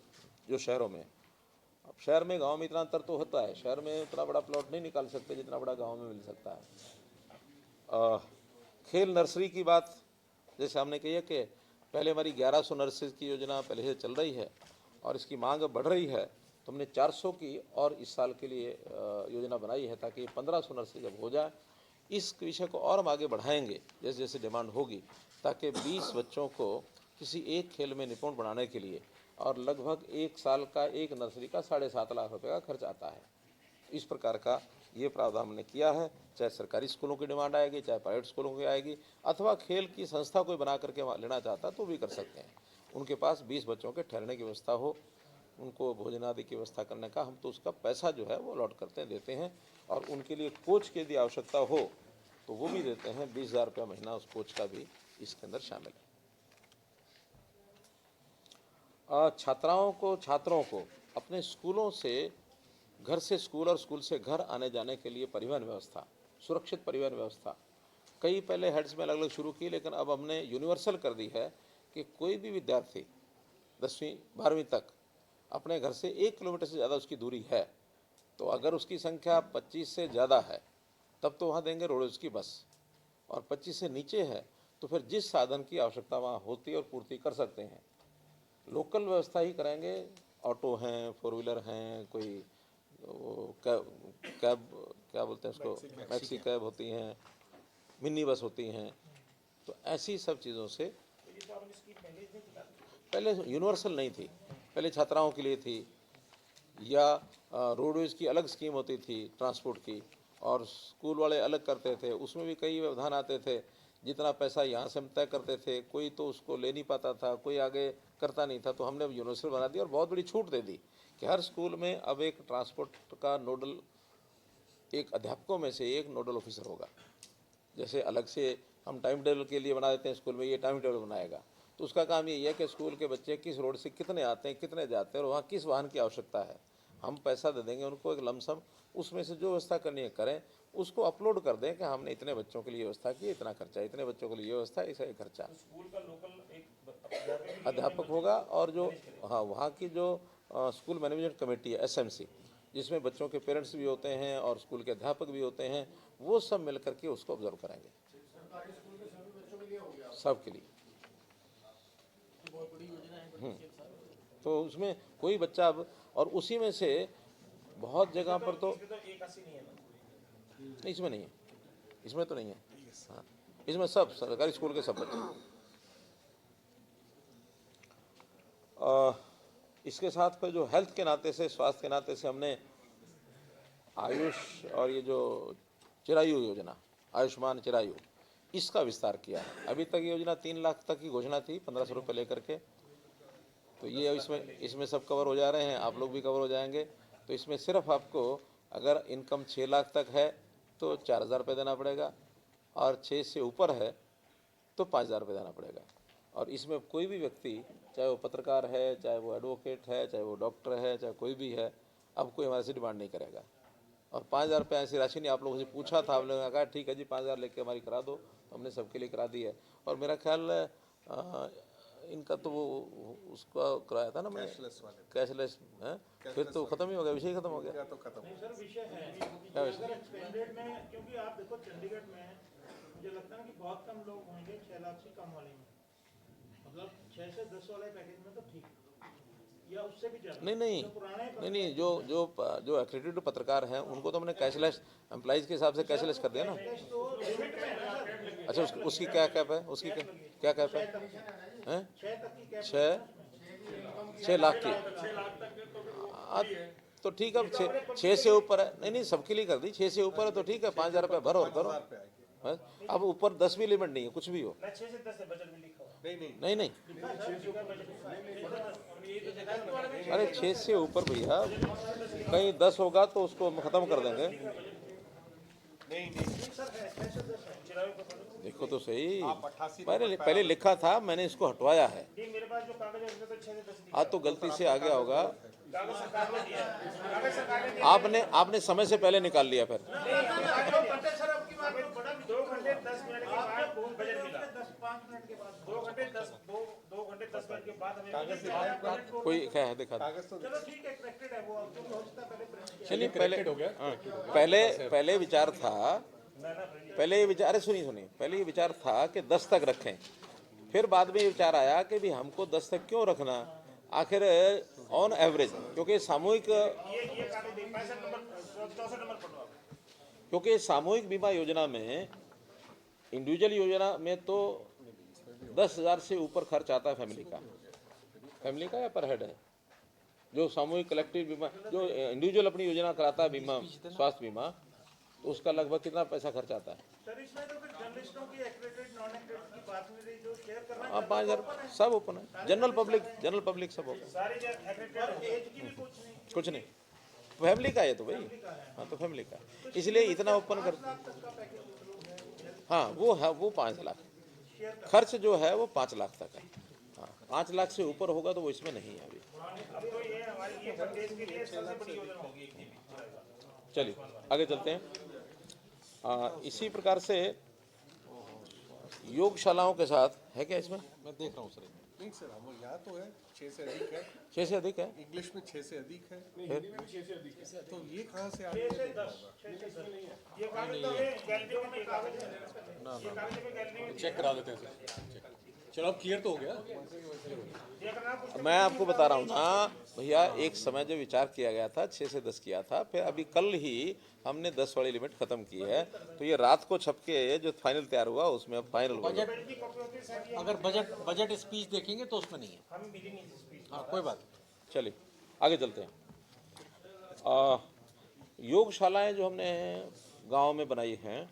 जो शहरों में। अब शहर में गांव में इतना अंतर तो होता है, शहर में उतना बड़ा प्लॉट नहीं निकाल सकते जितना बड़ा गांव में मिल सकता है। खेल नर्सरी की बात जैसे हमने कही है कि पहले हमारी 1100 नर्सरी की योजना पहले से चल रही है और इसकी मांग अब बढ़ रही है, तो हमने 400 की और इस साल के लिए योजना बनाई है ताकि 1500 नर्सरी जब हो जाए इस विषय को और हम आगे बढ़ाएंगे जैसे जैसे डिमांड होगी, ताकि 20 बच्चों को किसी एक खेल में निपुण बनाने के लिए और लगभग 1 साल का एक नर्सरी का 7.5 लाख रुपए का खर्च आता है। इस प्रकार का ये प्रावधान हमने किया है। चाहे सरकारी स्कूलों की डिमांड आएगी, चाहे प्राइवेट स्कूलों की आएगी, अथवा खेल की संस्था कोई बना करके वहाँ लेना चाहता तो भी कर सकते हैं। उनके पास 20 बच्चों के ठहरने की व्यवस्था हो, उनको भोजन आदि की व्यवस्था करने का, हम तो उसका पैसा जो है वो अलॉट करते हैं, देते हैं। और उनके लिए कोच की यदि आवश्यकता हो तो वो भी देते हैं। 20,000 रुपया महीना उस कोच का भी इसके अंदर शामिल है। छात्रों को अपने स्कूलों से घर से स्कूल और स्कूल से घर आने जाने के लिए परिवहन व्यवस्था, सुरक्षित परिवहन व्यवस्था कई पहले हेड्स में अलग अलग शुरू की, लेकिन अब हमने यूनिवर्सल कर दी है कि कोई भी विद्यार्थी 10वीं 12वीं तक अपने घर से 1 किलोमीटर से ज़्यादा उसकी दूरी है तो अगर उसकी संख्या 25 से ज़्यादा है तब तो वहाँ देंगे रोडवेज की बस, और 25 से नीचे है तो फिर जिस साधन की आवश्यकता वहाँ होती है और पूर्ति कर सकते हैं। लोकल व्यवस्था ही करेंगे, ऑटो हैं, 4 व्हीलर हैं, कोई कैब क्या बोलते हैं उसको, मैक्सी कैब होती हैं, मिनी बस होती हैं, तो ऐसी सब चीज़ों से। ये तो आपने स्कीम पहले ही थी। पहले यूनिवर्सल नहीं थी, पहले छात्राओं के लिए थी या रोडवेज की अलग स्कीम होती थी ट्रांसपोर्ट की, और स्कूल वाले अलग करते थे, उसमें भी कई व्यवधान आते थे। जितना पैसा यहाँ से हम तय करते थे कोई तो उसको ले नहीं पाता था, कोई आगे करता नहीं था, तो हमने अब यूनिवर्सल बना दिया और बहुत बड़ी छूट दे दी कि हर स्कूल में अब एक ट्रांसपोर्ट का नोडल, एक अध्यापकों में से एक नोडल ऑफिसर होगा। जैसे अलग से हम टाइम टेबल के लिए बना देते हैं स्कूल में, ये टाइम टेबल बनाएगा, तो उसका काम यही है कि स्कूल के बच्चे किस रोड से कितने आते हैं, कितने जाते हैं और वहाँ किस वाहन की आवश्यकता है। हम पैसा दे देंगे उनको एक लमसम, उसमें से जो व्यवस्था करनी है करें, उसको अपलोड कर दें कि हमने इतने बच्चों के लिए व्यवस्था की, इतना खर्चा, इतने बच्चों के लिए व्यवस्था, ऐसा ही खर्चा। स्कूल का लोकल एक अध्यापक होगा और जो वहाँ की जो स्कूल मैनेजमेंट कमेटी है SMC, जिसमें बच्चों के पेरेंट्स भी होते हैं और स्कूल के अध्यापक भी होते हैं, वो सब मिल करके उसको ऑब्जर्व करेंगे। सबके लिए बहुत बड़ी योजना है। तो उसमें कोई बच्चा अब, और उसी में से बहुत जगह पर तो इसमें तो 81 नहीं है ना। नहीं, इसमें नहीं है, इसमें तो नहीं है। हाँ, इसमें सब सरकारी स्कूल के सब बच्चे। इसके साथ फिर जो हेल्थ के नाते से, स्वास्थ्य के नाते से हमने आयुष और ये जो चिरायु योजना, आयुष्मान चिरायु, इसका विस्तार किया है। अभी तक ये योजना 3 लाख तक की घोषणा थी 1500 रुपये लेकर के, तो ये इसमें सब कवर हो जा रहे हैं, आप लोग भी कवर हो जाएंगे। तो इसमें सिर्फ आपको अगर इनकम 6 लाख तक है तो 4,000 रुपये देना पड़ेगा, और 6 से ऊपर है तो 5,000 रुपये देना पड़ेगा। और इसमें कोई भी व्यक्ति, चाहे वो पत्रकार है, चाहे वो एडवोकेट है, चाहे वो डॉक्टर है, चाहे कोई भी है, अब कोई हमारे से डिमांड नहीं करेगा। और 5,000 रुपये ऐसी राशि नहीं, आप लोगों से पूछा था, आप लोगों ने कहा ठीक है जी 5,000 लेके हमारी करा दो, तो हमने सबके लिए करा दी है। और मेरा ख्याल इनका तो वो उसका कराया था ना, मैं कैशलेस है, फिर तो ख़त्म ही हो गया, विषय खत्म हो गया। नहीं सर, विषय है क्या विषय? अगर एक्सपेंडेड में, क्योंकि आप देखो चंडीगढ़ में मुझे लगता है ना कि बहुत कम लोग होंगे 6 लाख से कम वाले में, मतलब 6 से 10 वाले पैकेज में तो ठीक, या उससे भी ज़्यादा? नहीं नहीं नहीं नहीं, जो जो जो एक्रेडिटेड पत्रकार हैं उनको तो हमने कैशलेस, एम्प्लॉइज के हिसाब से कैशलेस कर दिया ना। अच्छा, उसकी क्या कैप है, उसकी क्या कैप है? हैं? 6 लाख की। तो ठीक है, अब 6 से ऊपर है, नहीं नहीं सबके लिए कर दी, 6 से ऊपर है तो ठीक है, 5,000 रुपये भरो और करो। हैं? अब ऊपर 10 भी लिमिट नहीं है, कुछ भी हो। मैं 6 से 10 है बजट में लिखा हुआ। नहीं नहीं, अरे 6 से ऊपर भैया, कहीं 10 होगा तो उसको हम खत्म कर देंगे। देखो तो सही, मैंने पहले लिखा था, मैंने इसको हटवाया है। नहीं, मेरे पास जो कागज है उसमें तो 6 से 10 लिखा आज तो गलती से आ गया होगा, कागज सरकार ने दिया है। कागज सरकार ने दिया आपने समय से पहले निकाल लिया फिर। 2 घंटे 10 मिनट के बाद बजट मिला। 2 घंटे 10 मिनट के बाद हमें कोई क्या है, दिखा दो। चलो ठीक है, करेक्टेड है वो, अब जो भी हो सकता है पहले print चलिए, पहले विचार था, पहले ये विचार, अरे सुनिए, पहले ये विचार था कि 10 तक रखें, फिर बाद में ये विचार आया कि भी हमको 10 तक क्यों रखना, आखिर ऑन एवरेज, क्योंकि सामूहिक, ये कागज दे 65 नंबर 64 नंबर पढ़ो आप। क्योंकि सामूहिक बीमा योजना में, इंडिविजुअल योजना में तो 10,000 से ऊपर खर्च आता है फैमिली का या पर हेड है। जो सामूहिक कलेक्टिव बीमा, जो इंडिविजुअल अपनी योजना कराता है बीमा, स्वास्थ्य बीमा, तो उसका लगभग कितना पैसा खर्च आता है? सर इसमें तो फिर जर्नलिस्टों की एक्रेडिटेड नॉन एक्रेडिटेड की बात नहीं रही, जो शेयर करना हाँ, 5,000 सब ओपन है, जनरल पब्लिक सब ओपन, सारी जगह एग्रीकल्चर एज की भी कुछ नहीं। फैमिली का है तो भाई, हाँ तो फैमिली का, इसलिए इतना ओपन कर, हाँ वो है, वो 5 लाख खर्च जो है वो 5 लाख तक है। हाँ, 5 लाख से ऊपर होगा तो वो इसमें नहीं है अभी। अब तो ये हमारी ये प्रदेश के लिए सबसे बड़ी योजना होगी एक जीबी। चलिए आगे चलते हैं। इसी प्रकार से योगशालाओं के साथ है क्या इसमें? मैं देख रहा हूँ सर, नहीं सर, हम यहाँ तो है 6 से अधिक है, 6 से अधिक है, इंग्लिश में 6 से अधिक है, फिर तो ये कहाँ से आ गया? 6 से 10 ये कागज तो हमें गैलरी में कागज है, ये कागज में गैलरी में चेक करा देते हैं सर। चलो अब क्लियर तो हो गया। देखना कुछ मैं आपको बता रहा हूँ ना भैया, एक समय जो विचार किया गया था 6 से 10 किया था, फिर अभी कल ही हमने 10 वाली लिमिट खत्म की है, तो ये रात को छपके जो फाइनल तैयार हुआ उसमें अब फाइनल हो गया। की कॉपी होती है सारी, अगर बजट स्पीच देखेंगे तो उसमें नहीं है। हम मिली नहीं स्पीच। हाँ, कोई बात चलिए आगे चलते हैं। योगशालाएं जो हमने गांव में बनाई हैं,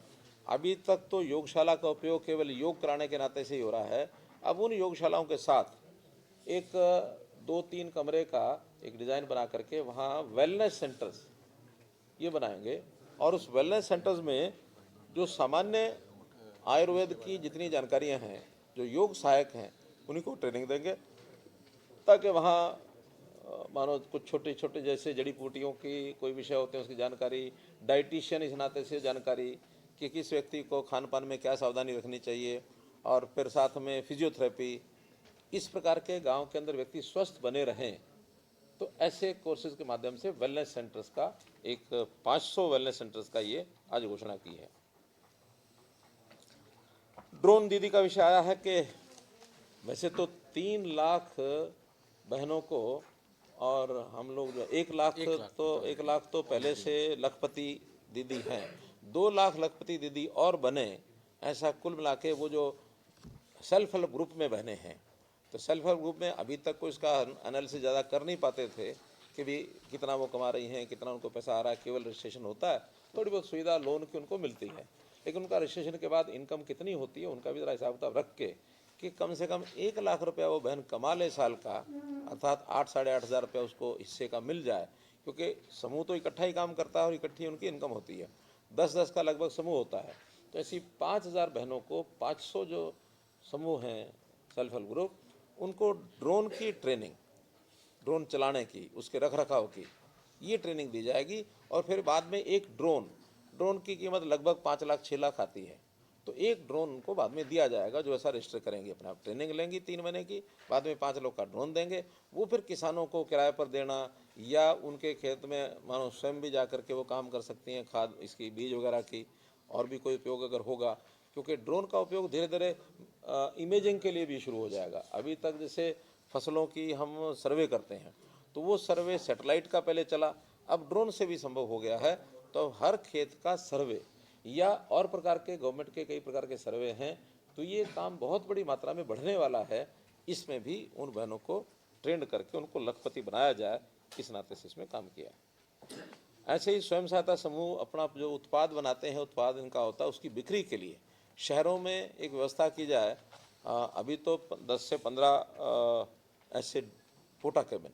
अभी तक तो योगशाला का उपयोग केवल योग कराने के नाते से ही हो रहा है। अब उन योगशालाओं के साथ एक 2-3 कमरे का एक डिज़ाइन बना करके वहाँ वेलनेस सेंटर्स ये बनाएंगे, और उस वेलनेस सेंटर्स में जो सामान्य आयुर्वेद की जितनी जानकारियाँ हैं, जो योग सहायक हैं, उन्हीं को ट्रेनिंग देंगे, ताकि वहाँ मानो कुछ छोटे छोटे जैसे जड़ी बूटियों की कोई विषय होते हैं उसकी जानकारी, डाइटिशियन इस नाते से जानकारी कि किस व्यक्ति को खान पान में क्या सावधानी रखनी चाहिए, और फिर साथ में फिजियोथेरेपी, इस प्रकार के गांव के अंदर व्यक्ति स्वस्थ बने रहें, तो ऐसे कोर्सेज के माध्यम से वेलनेस सेंटर्स का एक 500 वेलनेस सेंटर्स का ये आज घोषणा की है। ड्रोन दीदी का विषय आया है कि वैसे तो 3 लाख बहनों को, और हम लोग जो 1 लाख तो पहले से लखपति दीदी हैं, 2 लाख लखपति दीदी और बने, ऐसा कुल मिला के वो जो सेल्फ हेल्प ग्रुप में बहने हैं, तो सेल्फ हेल्प ग्रुप में अभी तक कोई इसका एनालिसिस ज़्यादा कर नहीं पाते थे कि भी कितना वो कमा रही हैं, कितना उनको पैसा आ रहा है। केवल रजिस्ट्रेशन होता है, थोड़ी बहुत सुविधा लोन की उनको मिलती है, लेकिन उनका रजिस्ट्रेशन के बाद इनकम कितनी होती है उनका भी ज़रा हिसाब किताब रख के कि कम से कम 1 लाख रुपया वो बहन कमा ले साल का, अर्थात 8-8.5 हज़ार रुपया उसको हिस्से का मिल जाए, क्योंकि समूह तो इकट्ठा ही काम करता है और इकट्ठी उनकी इनकम होती है। 10-10 का लगभग समूह होता है, तो ऐसी 5,000 बहनों को 500 जो समूह हैं सेल्फ हेल्प ग्रुप, उनको ड्रोन की ट्रेनिंग, ड्रोन चलाने की, उसके रख रखाव की ये ट्रेनिंग दी जाएगी। और फिर बाद में एक ड्रोन की कीमत लगभग 5 लाख 6 लाख आती है, तो एक ड्रोन उनको बाद में दिया जाएगा, जो ऐसा रजिस्टर करेंगे, अपने आप ट्रेनिंग लेंगी 3 महीने की, बाद में 5 लोग का ड्रोन देंगे, वो फिर किसानों को किराए पर देना, या उनके खेत में मानो स्वयं भी जा कर के वो काम कर सकती हैं, खाद इसकी बीज वगैरह की, और भी कोई उपयोग अगर होगा, क्योंकि ड्रोन का उपयोग धीरे धीरे इमेजिंग के लिए भी शुरू हो जाएगा। अभी तक जैसे फसलों की हम सर्वे करते हैं, तो वो सर्वे सैटेलाइट का पहले चला, अब ड्रोन से भी संभव हो गया है। तो हर खेत का सर्वे या और प्रकार के गवर्नमेंट के कई प्रकार के सर्वे हैं, तो ये काम बहुत बड़ी मात्रा में बढ़ने वाला है। इसमें भी उन बहनों को ट्रेंड करके उनको लखपति बनाया जाए, इस नाते से इसमें काम किया है। ऐसे ही स्वयं सहायता समूह अपना जो उत्पाद बनाते हैं, उत्पाद इनका होता है, उसकी बिक्री के लिए शहरों में एक व्यवस्था की जाए। अभी तो 10 से 15 ऐसे पोटा केबिन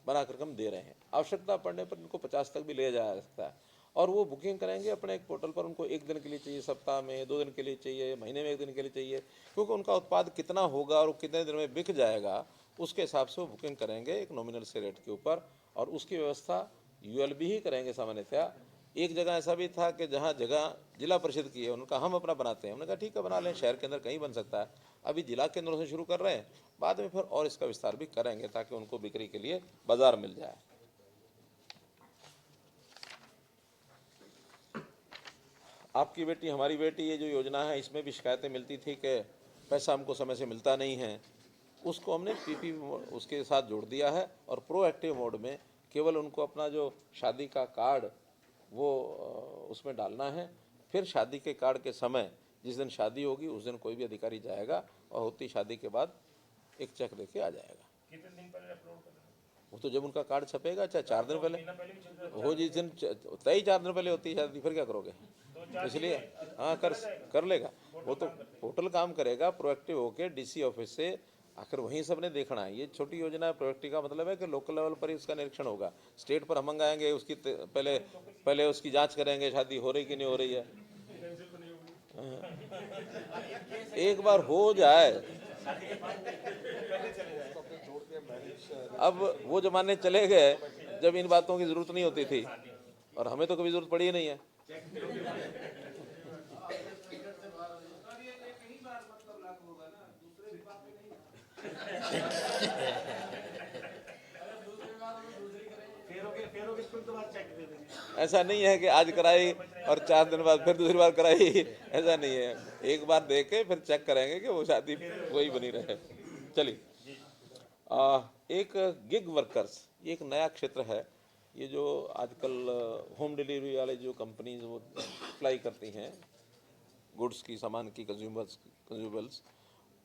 बना करके हम दे रहे हैं। आवश्यकता पड़ने पर इनको 50 तक भी ले जाया जा सकता है, और वो बुकिंग करेंगे अपने एक पोर्टल पर। उनको 1 दिन के लिए चाहिए, सप्ताह में 2 दिन के लिए चाहिए, महीने में 1 दिन के लिए चाहिए, क्योंकि उनका उत्पाद कितना होगा और कितने दिन में बिक जाएगा उसके हिसाब से वो बुकिंग करेंगे एक नॉमिनल से रेट के ऊपर। और उसकी व्यवस्था यूएलबी ही करेंगे सामान्यतया। एक जगह ऐसा भी था कि जहाँ जगह जिला परिषद की है, उनका हम अपना बनाते हैं। उन्होंने कहा ठीक है बना लें, शहर के अंदर कहीं बन सकता है। अभी जिला केंद्रों से शुरू कर रहे हैं, बाद में फिर और इसका विस्तार भी करेंगे ताकि उनको बिक्री के लिए बाजार मिल जाए। आपकी बेटी हमारी बेटी, ये जो योजना है इसमें भी शिकायतें मिलती थी कि पैसा हमको समय से मिलता नहीं है। उसको हमने पीपी उसके साथ जोड़ दिया है, और प्रोएक्टिव मोड में केवल उनको अपना जो शादी का कार्ड वो उसमें डालना है। फिर शादी के कार्ड के समय जिस दिन शादी होगी उस दिन कोई भी अधिकारी जाएगा और होती शादी के बाद एक चेक देके आ जाएगा। कितने दिन पहले अपलोड करना? वो तो जब उनका कार्ड छपेगा, चाहे 4 दिन पहले महीना पहले भी चल रहा हो, जिस दिन तय 4 दिन पहले होती है शादी, फिर क्या करोगे? इसलिए हाँ कर लेगा वो तो पोर्टल काम करेगा प्रोएक्टिव होके डीसी ऑफिस से। आखिर वहीं सबने देखना है। ये छोटी योजना है। प्रोएक्टिव का मतलब है कि लोकल लेवल पर ही उसका निरीक्षण होगा। स्टेट पर हम मंगाएंगे, उसकी पहले उसकी जांच करेंगे शादी हो रही कि नहीं हो रही है। एक बार हो जाए, अब वो जमाने चले गए जब इन बातों की जरूरत नहीं होती थी, और हमें तो कभी जरूरत पड़ी ही नहीं है। ऐसा नहीं है कि आज कराई और 4 दिन बाद फिर दूसरी बार कराई, ऐसा नहीं है। एक बार दे के फिर चेक करेंगे कि वो शादी वही बनी रहे। चलिए, एक गिग वर्कर्स, ये एक नया क्षेत्र है। ये जो आजकल होम डिलीवरी वाले जो कंपनीज वो सप्लाई करती हैं गुड्स की, सामान की, कंज्यूमर्स,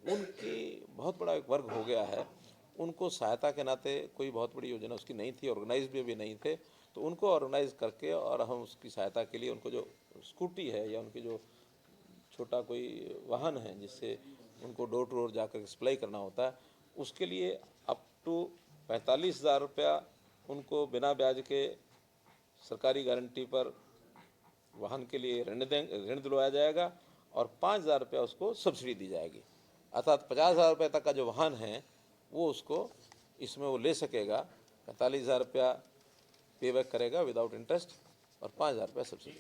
उनकी बहुत बड़ा एक वर्ग हो गया है। उनको सहायता के नाते कोई बहुत बड़ी योजना उसकी नहीं थी, ऑर्गेनाइज भी नहीं थे, तो उनको ऑर्गेनाइज करके और हम उसकी सहायता के लिए उनको जो स्कूटी है या उनकी जो छोटा कोई वाहन है जिससे उनको डोर टू डोर जाकर सप्लाई करना होता है, उसके लिए अप टू 45,000 रुपया उनको बिना ब्याज के सरकारी गारंटी पर वाहन के लिए ऋण दिलवाया जाएगा, और 5,000 रुपया उसको सब्सिडी दी जाएगी। अर्थात 50,000 रुपये तक का जो वाहन है वो उसको इसमें वो ले सकेगा। 45,000 रुपया पे बैक करेगा विदाउट इंटरेस्ट, और 5,000 रुपया सब्सिडी।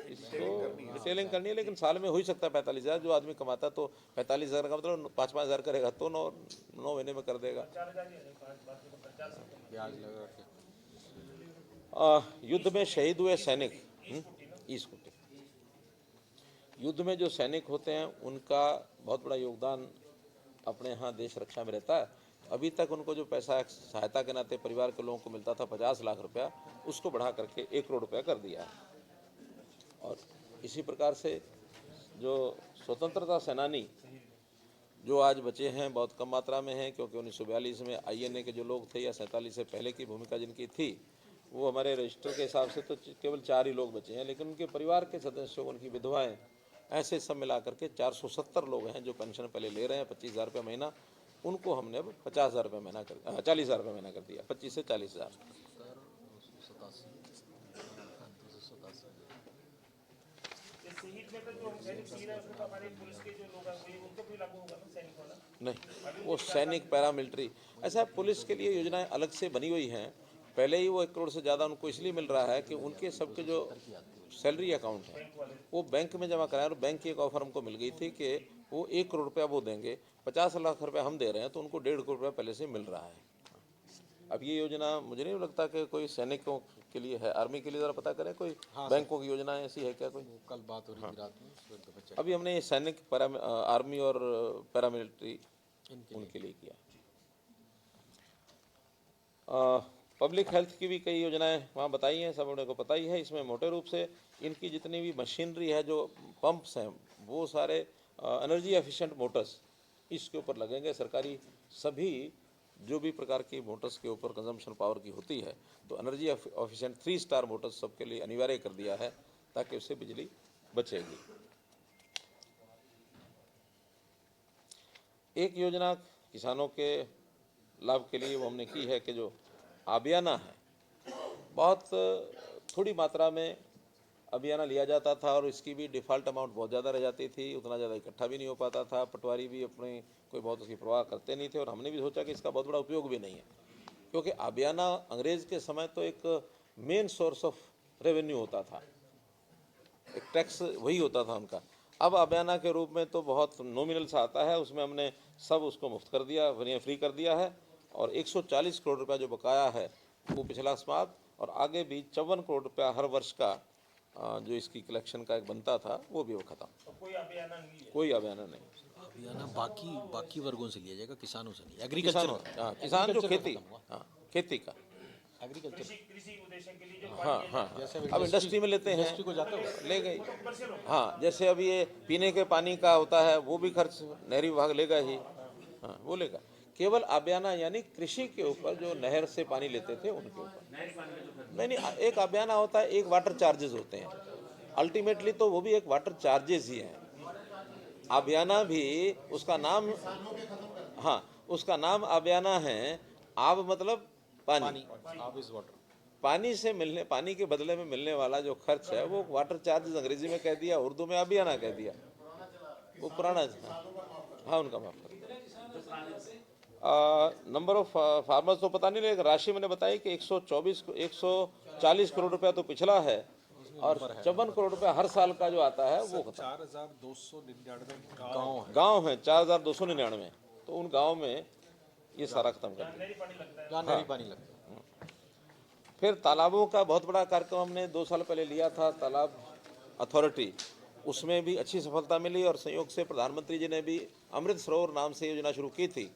इसको डिटेलिंग करनी है, लेकिन साल में हो ही सकता है 45,000। जो आदमी कमाता तो 45,000 का मतलब 5,000 करेगा तो 9 महीने में कर देगा। युद्ध में शहीद हुए सैनिक, ई स्कूटी, युद्ध में जो सैनिक होते हैं उनका बहुत बड़ा योगदान अपने यहाँ देश रक्षा में रहता है। अभी तक उनको जो पैसा सहायता के नाते परिवार के लोगों को मिलता था 50 लाख रुपया, उसको बढ़ा करके 1 करोड़ रुपया कर दिया है। और इसी प्रकार से जो स्वतंत्रता सेनानी जो आज बचे हैं बहुत कम मात्रा में हैं, क्योंकि 1942 में आईएनए के जो लोग थे या 47 से पहले की भूमिका जिनकी थी, वो हमारे रजिस्टर के हिसाब से तो केवल 4 ही लोग बचे हैं, लेकिन उनके परिवार के सदस्यों, उनकी विधवाएं, ऐसे सब मिला करके 470 लोग हैं जो पेंशन पहले ले रहे हैं 25,000 रुपये महीना। उनको हमने अब 50,000 रुपये महीना कर 40,000 रुपये महीना कर दिया, 25 से 40,000। नहीं, वो सैनिक पैरामिलिट्री, ऐसा पुलिस के लिए योजनाएं अलग से बनी हुई हैं। पहले ही वो 1 करोड़ से ज़्यादा उनको इसलिए मिल रहा है कि उनके सबके जो सैलरी अकाउंट है वो बैंक में जमा कराए, और बैंक की एक ऑफर हमको मिल गई थी कि वो 1 करोड़ रुपया वो देंगे, 50 लाख रुपया हम दे रहे हैं, तो उनको 1.5 करोड़ रुपया पहले से मिल रहा है। अब ये योजना मुझे नहीं लगता कि कोई सैनिकों के लिए है, आर्मी के लिए ज़रा पता करें कोई बैंकों की योजना ऐसी है क्या कोई? कल बात हो रही थी रात में। अभी हमने सैनिक आर्मी और पैरामिलिट्री उनके लिए किया। पब्लिक हेल्थ की भी कई योजनाएं वहाँ बताई हैं, सब उन्हें को पता ही है। इसमें मोटे रूप से इनकी जितनी भी मशीनरी है, जो पंप्स हैं, वो सारे एनर्जी एफिशिएंट मोटर्स इसके ऊपर लगेंगे। सरकारी सभी जो भी प्रकार की मोटर्स के ऊपर कंजम्पशन पावर की होती है, तो एनर्जी एफिशिएंट 3 स्टार मोटर्स सबके लिए अनिवार्य कर दिया है, ताकि उससे बिजली बचेगी। एक योजना किसानों के लाभ के लिए वो हमने की है कि जो आबियाना है, बहुत थोड़ी मात्रा में अबियाना लिया जाता था और इसकी भी डिफ़ॉल्ट अमाउंट बहुत ज़्यादा रह जाती थी, उतना ज़्यादा इकट्ठा भी नहीं हो पाता था, पटवारी भी अपने कोई बहुत उसकी परवाह करते नहीं थे, और हमने भी सोचा कि इसका बहुत बड़ा उपयोग भी नहीं है, क्योंकि आबियाना अंग्रेज़ के समय तो एक मेन सोर्स ऑफ रेवेन्यू होता था, एक टैक्स वही होता था उनका। अब आबियाना के रूप में तो बहुत नॉमिनल सा आता है, उसमें हमने सब उसको मुफ्त कर दिया, फ्री कर दिया है, और 140 करोड़ रुपया जो बकाया है वो पिछला समाप्त, और आगे भी 54 करोड़ रुपया हर वर्ष का जो इसकी कलेक्शन का एक बनता था वो भी वो खत्म। तो कोई अभियान नहीं है। कोई अभियान नहीं। अभियान बाकी वर्गों से लिया जाएगा, किसानों से नहीं। किसान, एग्रीकल्चर, हाँ, किसान जो खेती, हाँ, खेती का, एग्रीकल्चर कृषि उद्देश्य के लिए जो हाँ हाँ, अब इंडस्ट्री में लेते हैं, इंडस्ट्री को जाता है। ले गई। हाँ, जैसे अब ये पीने के पानी का होता है, वो भी खर्च नहरी विभाग लेगा ही, हाँ, वो लेगा। केवल आबियाना यानी कृषि के ऊपर जो नहर से पानी लेते थे उनके ऊपर नहीं, एक आबियाना होता है, एक वाटर चार्जेस होते हैं, अल्टीमेटली तो वो भी एक वाटर चार्जेस ही हैं। आबियाना भी उसका नाम, हाँ, उसका नाम आबियाना है। आब मतलब पानी, आप इस वाटर पानी के बदले में मिलने वाला जो खर्च है वो वाटर चार्जेस अंग्रेजी में कह दिया, उर्दू में आबियाना कह दिया, वो पुराना। हाँ, उनका माफ कर। नंबर ऑफ फार्मर्स तो पता नहीं, लेकिन राशि मैंने बताई कि 140 करोड़ रुपया तो पिछला है, और 54 करोड़ रुपया हर साल का जो आता है वो 4299 गांव है, 4299, तो उन गांव में ये सारा खत्म कर दिया। जहाँ नहरी पानी लगता है। फिर तालाबों का बहुत बड़ा कार्यक्रम हमने 2 साल पहले लिया था, तालाब अथॉरिटी, उसमें भी अच्छी सफलता मिली, और संयोग से प्रधानमंत्री जी ने भी अमृत सरोवर नाम से योजना शुरू की थी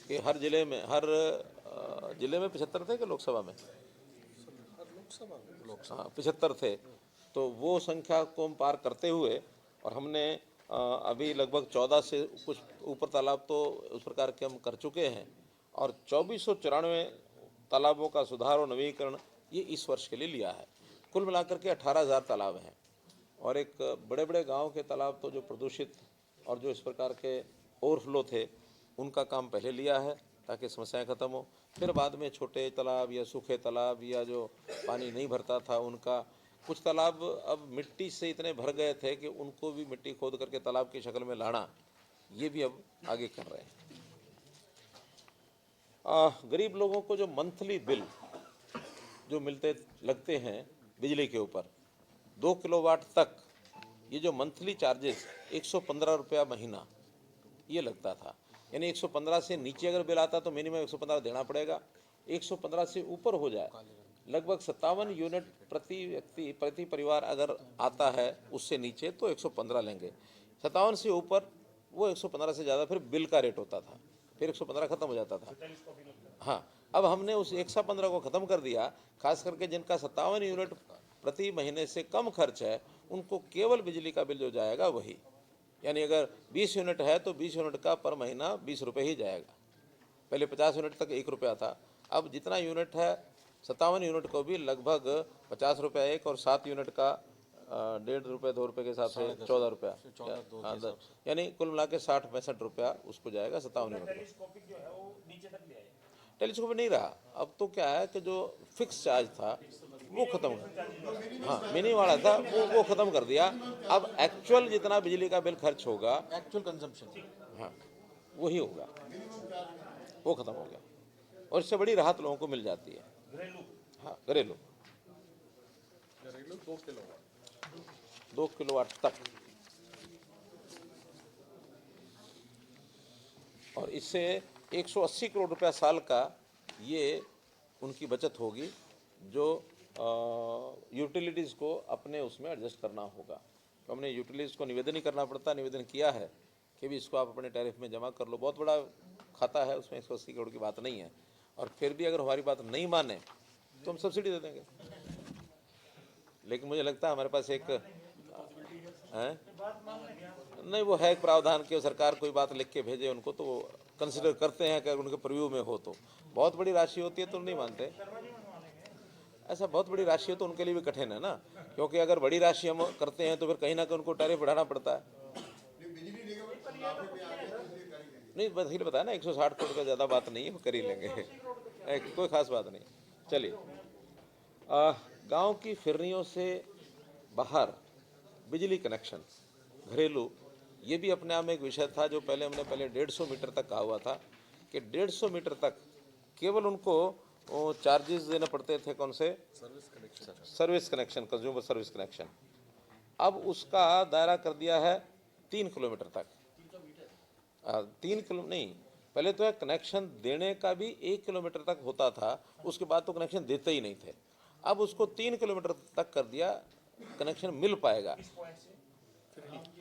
कि हर जिले में 75 थे कि लोकसभा में, हाँ 75 थे, तो वो संख्या को हम पार करते हुए, और हमने अभी लगभग 14 से कुछ ऊपर तालाब तो उस प्रकार के हम कर चुके हैं, और 2494 तालाबों का सुधार और नवीकरण ये इस वर्ष के लिए लिया है। कुल मिलाकर के 18,000 तालाब हैं, और एक बड़े बड़े गांव के तालाब तो जो प्रदूषित और जो इस प्रकार के ओवरफ्लो थे उनका काम पहले लिया है ताकि समस्याएं खत्म हो। फिर बाद में छोटे तालाब या सूखे तालाब या जो पानी नहीं भरता था उनका, कुछ तालाब अब मिट्टी से इतने भर गए थे कि उनको भी मिट्टी खोद करके तालाब की शक्ल में लाना, ये भी अब आगे कर रहे हैं। गरीब लोगों को जो मंथली बिल जो लगते हैं बिजली के ऊपर 2 किलोवाट तक, ये जो मंथली चार्जेस 115 रुपया महीना ये लगता था, यानी 115 से नीचे अगर बिल आता तो मिनिमम 115 देना पड़ेगा, 115 से ऊपर हो जाए लगभग 57 यूनिट प्रति व्यक्ति प्रति परिवार अगर आता है, उससे नीचे तो 115 लेंगे, 57 से ऊपर वो 115 से ज़्यादा फिर बिल का रेट होता था, फिर 115 खत्म हो जाता था। हाँ, अब हमने उस 115 को ख़त्म कर दिया, खास करके जिनका 57 यूनिट प्रति महीने से कम खर्च है उनको केवल बिजली का बिल जो जाएगा वही, यानी अगर 20 यूनिट है तो 20 यूनिट का पर महीना 20 रुपये ही जाएगा। पहले 50 यूनिट तक 1 रुपया था, अब जितना यूनिट है 57 यूनिट को भी लगभग 50 रुपया एक, और 7 यूनिट का 1.5 रुपये 2 रुपये के हिसाब से 14 रुपया, यानी कुल मिला के 60-65 रुपया उसको जाएगा 57 यूनिट। टेलीस्कोपिक जो है वो नीचे तक ले आए। टेलीस्कोप नहीं रहा, अब तो क्या है कि जो फिक्स चार्ज था वो खत्म कर, हाँ मिनी वाला था वो खत्म कर दिया। अब एक्चुअल जितना बिजली का बिल खर्च होगा, एक्चुअल कंजम्पशन, हाँ वही होगा, वो खत्म हो गया, और इससे बड़ी राहत लोगों को मिल जाती है। हाँ, घरेलू 2 किलोवाट तक, और इससे 180 करोड़ रुपया साल का ये उनकी बचत होगी, जो यूटिलिटीज़ को अपने उसमें एडजस्ट करना होगा। तो हमने यूटिलिटीज़ को निवेदन ही करना पड़ता, निवेदन किया है कि भी इसको आप अपने टैरिफ में जमा कर लो। बहुत बड़ा खाता है, उसमें 180 करोड़ की बात नहीं है, और फिर भी अगर हमारी बात नहीं माने तो हम सब्सिडी दे देंगे। लेकिन मुझे लगता है हमारे पास एक नहीं, वो है एक प्रावधान कि सरकार कोई बात लिख के भेजे उनको तो वो कंसिडर करते हैं कि अगर उनके प्रीव्यू में हो तो। बहुत बड़ी राशि होती है तो नहीं मानते। ऐसा बहुत बड़ी राशि हो तो उनके लिए भी कठिन है ना, क्योंकि अगर बड़ी राशि हम करते हैं तो फिर कहीं ना कहीं उनको टैरिफ बढ़ाना पड़ता है। नहीं, बस ये बताया ना 160 करोड़ का ज़्यादा बात नहीं है, वो कर ही लेंगे, कोई खास बात नहीं। चलिए, गांव की फिरनियों से बाहर बिजली कनेक्शन घरेलू, ये भी अपने आप में एक विषय था जो पहले हमने 150 मीटर तक कहा हुआ था कि 150 मीटर तक केवल उनको चार्जेस देने पड़ते थे। कौन से? Service connection, consumer service connection. अब उसका दायरा कर दिया है 3 किलोमीटर तक। 3 किलो नहीं, पहले तो है कनेक्शन देने का भी 1 किलोमीटर तक होता था, उसके बाद तो कनेक्शन देते ही नहीं थे। अब उसको 3 किलोमीटर तक कर दिया, कनेक्शन मिल पाएगा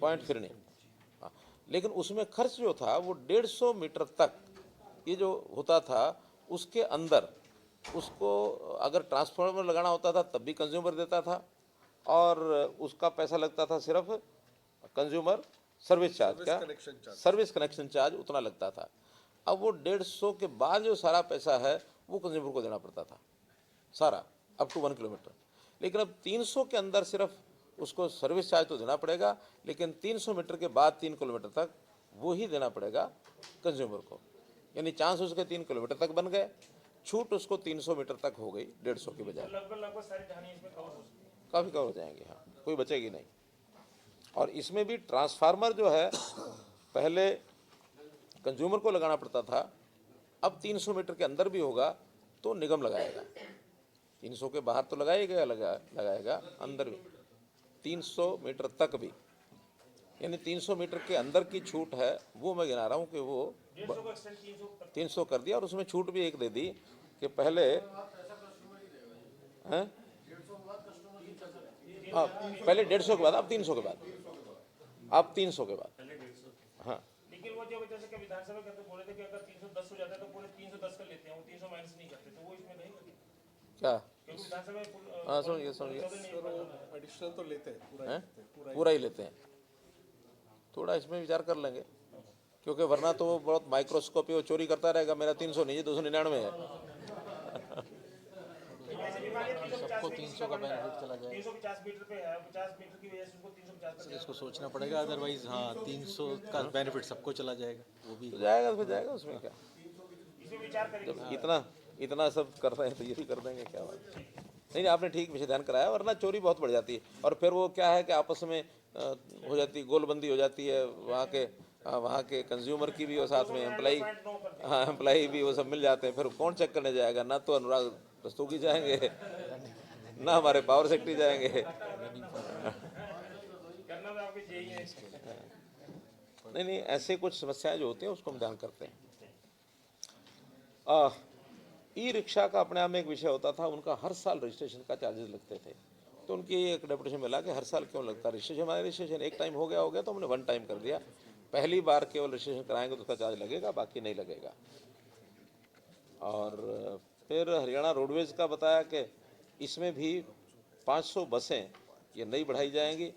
पॉइंट फिरनी। लेकिन उसमें खर्च जो था वो 150 मीटर तक ये जो होता था उसके अंदर उसको अगर ट्रांसफार्मर लगाना होता था तब भी कंज्यूमर देता था, और उसका पैसा लगता था सिर्फ कंज्यूमर सर्विस चार्ज का, सर्विस कनेक्शन चार्ज उतना लगता था। अब वो 150 के बाद जो सारा पैसा है वो कंज्यूमर को देना पड़ता था सारा, अप टू 1 किलोमीटर। लेकिन अब 300 के अंदर सिर्फ उसको सर्विस चार्ज तो देना पड़ेगा, लेकिन 300 मीटर के बाद 3 किलोमीटर तक वो ही देना पड़ेगा कंज्यूमर को। यानी चांस उसके 3 किलोमीटर तक बन गए, छूट उसको 300 मीटर तक हो गई 150 की बजाय। लगभग सारी कहानी इसमें काफ़ी कवर हो जाएंगे, हाँ, कोई बचेगी नहीं। और इसमें भी ट्रांसफार्मर जो है पहले कंज्यूमर को लगाना पड़ता था, अब 300 मीटर के अंदर भी होगा तो निगम लगाएगा। 300 के बाहर तो लगाएगा, लगाएगा अंदर भी 300 मीटर तक भी, यानी 300 मीटर के अंदर की छूट है वो मैं गिना रहा हूँ कि वो 300 कर दिया। और उसमें छूट भी एक दे दी कि पहले हैं, हाँ, पहले 150 के बाद, अब 300 के बाद, अब 300 के बाद, हाँ। लेकिन वो जो जैसे कि विधानसभा के अंदर बोले थे कि अगर 310 हो जाता है तो पूरे 310 कर लेते हैं, वो 300 माइनस नहीं करते, तो वो इसमें नहीं करते क्या? क्योंकि विधानसभा में हाँ, समझिए एडिशनल तो लेते हैं, पूरा ही लेते हैं। थोड़ा इसमें विचार कर लेंगे, क्योंकि वरना तो वो बहुत माइक्रोस्कोपी वो चोरी करता रहेगा, मेरा 300 नहीं है 299 है। सबको 300 का बेनिफिट चला जाएगा। 350 मीटर पे है, 50 मीटर की वजह से उनको 350 इसको सोचना पड़ेगा, अदरवाइज हाँ 300 का बेनिफिट सबको चला जाएगा, वो भी तो जाएगा तो फिर जाएगा, उसमें क्या। इसमें विचार करेंगे। जब इतना सब कर रहे हैं तो ये भी कर देंगे, क्या बात। नहीं, आपने ठीक विषय ध्यान कराया, वरना चोरी बहुत बढ़ जाती है। और फिर वो क्या है कि आपस में हो जाती, गोलबंदी हो जाती है, वहाँ के कंज्यूमर की भी और साथ में एम्प्लाई, हाँ एम्प्लाई भी, वो सब मिल जाते हैं। फिर कौन चेक करने जाएगा? ना तो अनुराग रस्तोगी जाएंगे, ना हमारे पावर सेक्रेटरी जाएंगे। करना तो आपके यही है। नहीं, ऐसे कुछ समस्याएं जो होती हैं उसको हम ध्यान करते हैं। ई रिक्शा का अपने आप में एक विषय होता था, उनका हर साल रजिस्ट्रेशन का चार्जेस लगते थे। तो उनकी एक डेपुटेशन मिला कि हर साल क्यों लगता है रजिस्ट्रेशन? हमारा रजिस्ट्रेशन एक टाइम हो गया तो हमने 1 टाइम कर दिया। पहली बार केवल रजिस्ट्रेशन कराएंगे तो उसका चार्ज लगेगा, बाकी नहीं लगेगा। और फिर हरियाणा रोडवेज का बताया कि इसमें भी 500 बसें ये नई बढ़ाई जाएंगी,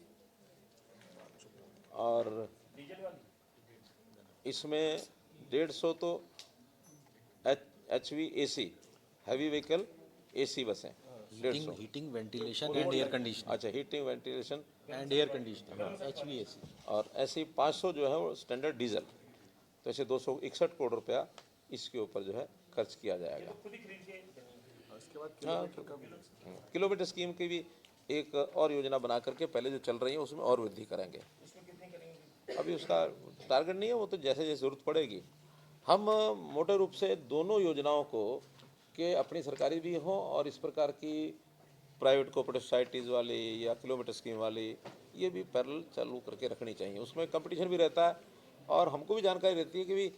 और इसमें 150 तो HV AC heavy vehicle AC बसें 150। Heating ventilation and air conditioning, अच्छा, heating ventilation and air conditioning HVAC। और ऐसे ही 500 जो है वो स्टैंडर्ड डीजल। तो ऐसे 261 करोड़ रुपया इसके ऊपर जो है खर्च किया जाएगा। हाँ, किलोमीटर स्कीम की भी एक और योजना बना करके पहले जो चल रही है उसमें और वृद्धि करेंगे। अभी उसका टारगेट नहीं है, वो तो जैसे जैसे ज़रूरत पड़ेगी। हम मोटे रूप से दोनों योजनाओं को कि अपनी सरकारी भी हों और इस प्रकार की प्राइवेट कोऑपरेटिव सोसाइटीज़ वाली या किलोमीटर स्कीम वाली, ये भी पैरेलल चालू करके रखनी चाहिए। उसमें कंपटीशन भी रहता है और हमको भी जानकारी रहती है कि भी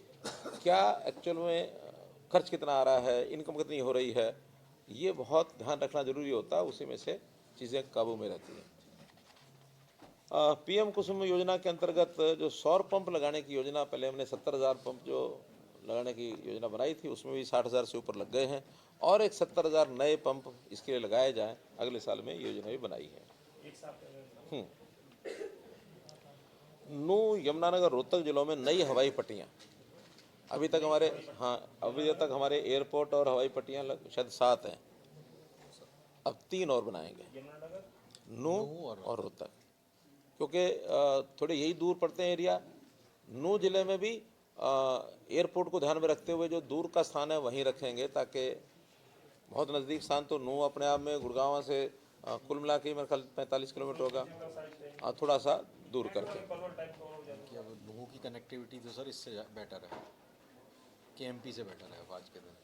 क्या एक्चुअल में खर्च कितना आ रहा है, इनकम कितनी हो रही है, ये बहुत ध्यान रखना जरूरी होता है। उसी में से चीज़ें काबू में रहती हैं। PM कुसुम योजना के अंतर्गत जो सौर पंप लगाने की योजना, पहले हमने 70,000 पंप जो लगाने की योजना बनाई थी, उसमें भी 60,000 से ऊपर लग गए हैं और एक 70,000 नए पंप इसके लिए लगाए जाएं, अगले साल में योजना भी बनाई है। नू, यमुनानगर, रोहतक जिलों में नई हवाई पट्टियाँ अभी तक हमारे, हाँ अभी तक हमारे एयरपोर्ट और हवाई पट्टियाँ शायद 7 हैं, अब 3 और बनाएंगे, नू और रोहतक, क्योंकि थोड़े यही दूर पड़ते हैं एरिया। नू जिले में भी एयरपोर्ट को ध्यान में रखते हुए जो दूर का स्थान है वहीं रखेंगे, ताकि बहुत नज़दीक स्थान तो नू अपने आप में गुड़गांव से कुल मिला के मेरे ख्याल 45 किलोमीटर होगा, थोड़ा सा दूर करके। कि अब लोगों की कनेक्टिविटी तो सर इससे बेटर है, KMP से बेटर है अब आज के दिन।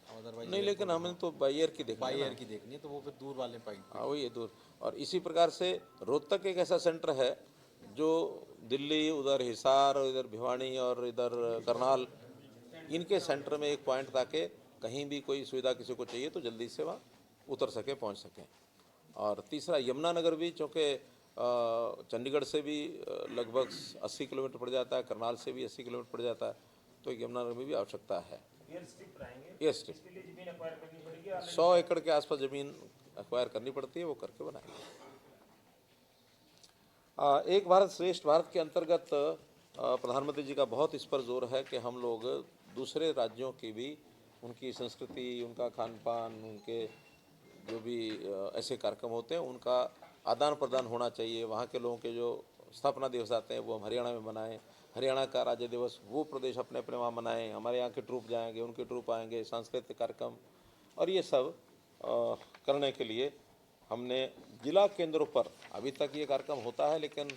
अदरवाइज नहीं, लेकिन हमें तो बाई एयर की देखनी बाई है एयर ना। की देखनी है, तो वो फिर दूर वाले पाइप। हाँ वही है दूर। और इसी प्रकार से रोहतक एक ऐसा सेंटर है जो दिल्ली, उधर हिसार, इधर भिवानी और इधर करनाल, इनके सेंटर में एक पॉइंट, ताकि कहीं भी कोई सुविधा किसी को चाहिए तो जल्दी से वहाँ उतर सके, पहुँच सकें। और तीसरा यमुनानगर भी, चूँकि चंडीगढ़ से भी लगभग 80 किलोमीटर पड़ जाता है, करनाल से भी 80 किलोमीटर पड़ जाता है, तो यमुनानगर में भी आवश्यकता है। एयर स्ट्रिप 100 एकड़ के आसपास ज़मीन एक्वायर करनी पड़ती है, वो करके बनाएंगे। एक भारत श्रेष्ठ भारत के अंतर्गत प्रधानमंत्री जी का बहुत इस पर जोर है कि हम लोग दूसरे राज्यों की भी, उनकी संस्कृति, उनका खान पान, उनके जो भी ऐसे कार्यक्रम होते हैं उनका आदान प्रदान होना चाहिए। वहाँ के लोगों के जो स्थापना दिवस आते हैं वो हम हरियाणा में मनाएं, हरियाणा का राज्य दिवस वो प्रदेश अपने अपने वहाँ मनाएं, हमारे यहाँ के ट्रूप जाएंगे, उनके ट्रूप आएंगे, सांस्कृतिक कार्यक्रम, और ये सब करने के लिए हमने जिला केंद्रों पर, अभी तक ये कार्यक्रम होता है लेकिन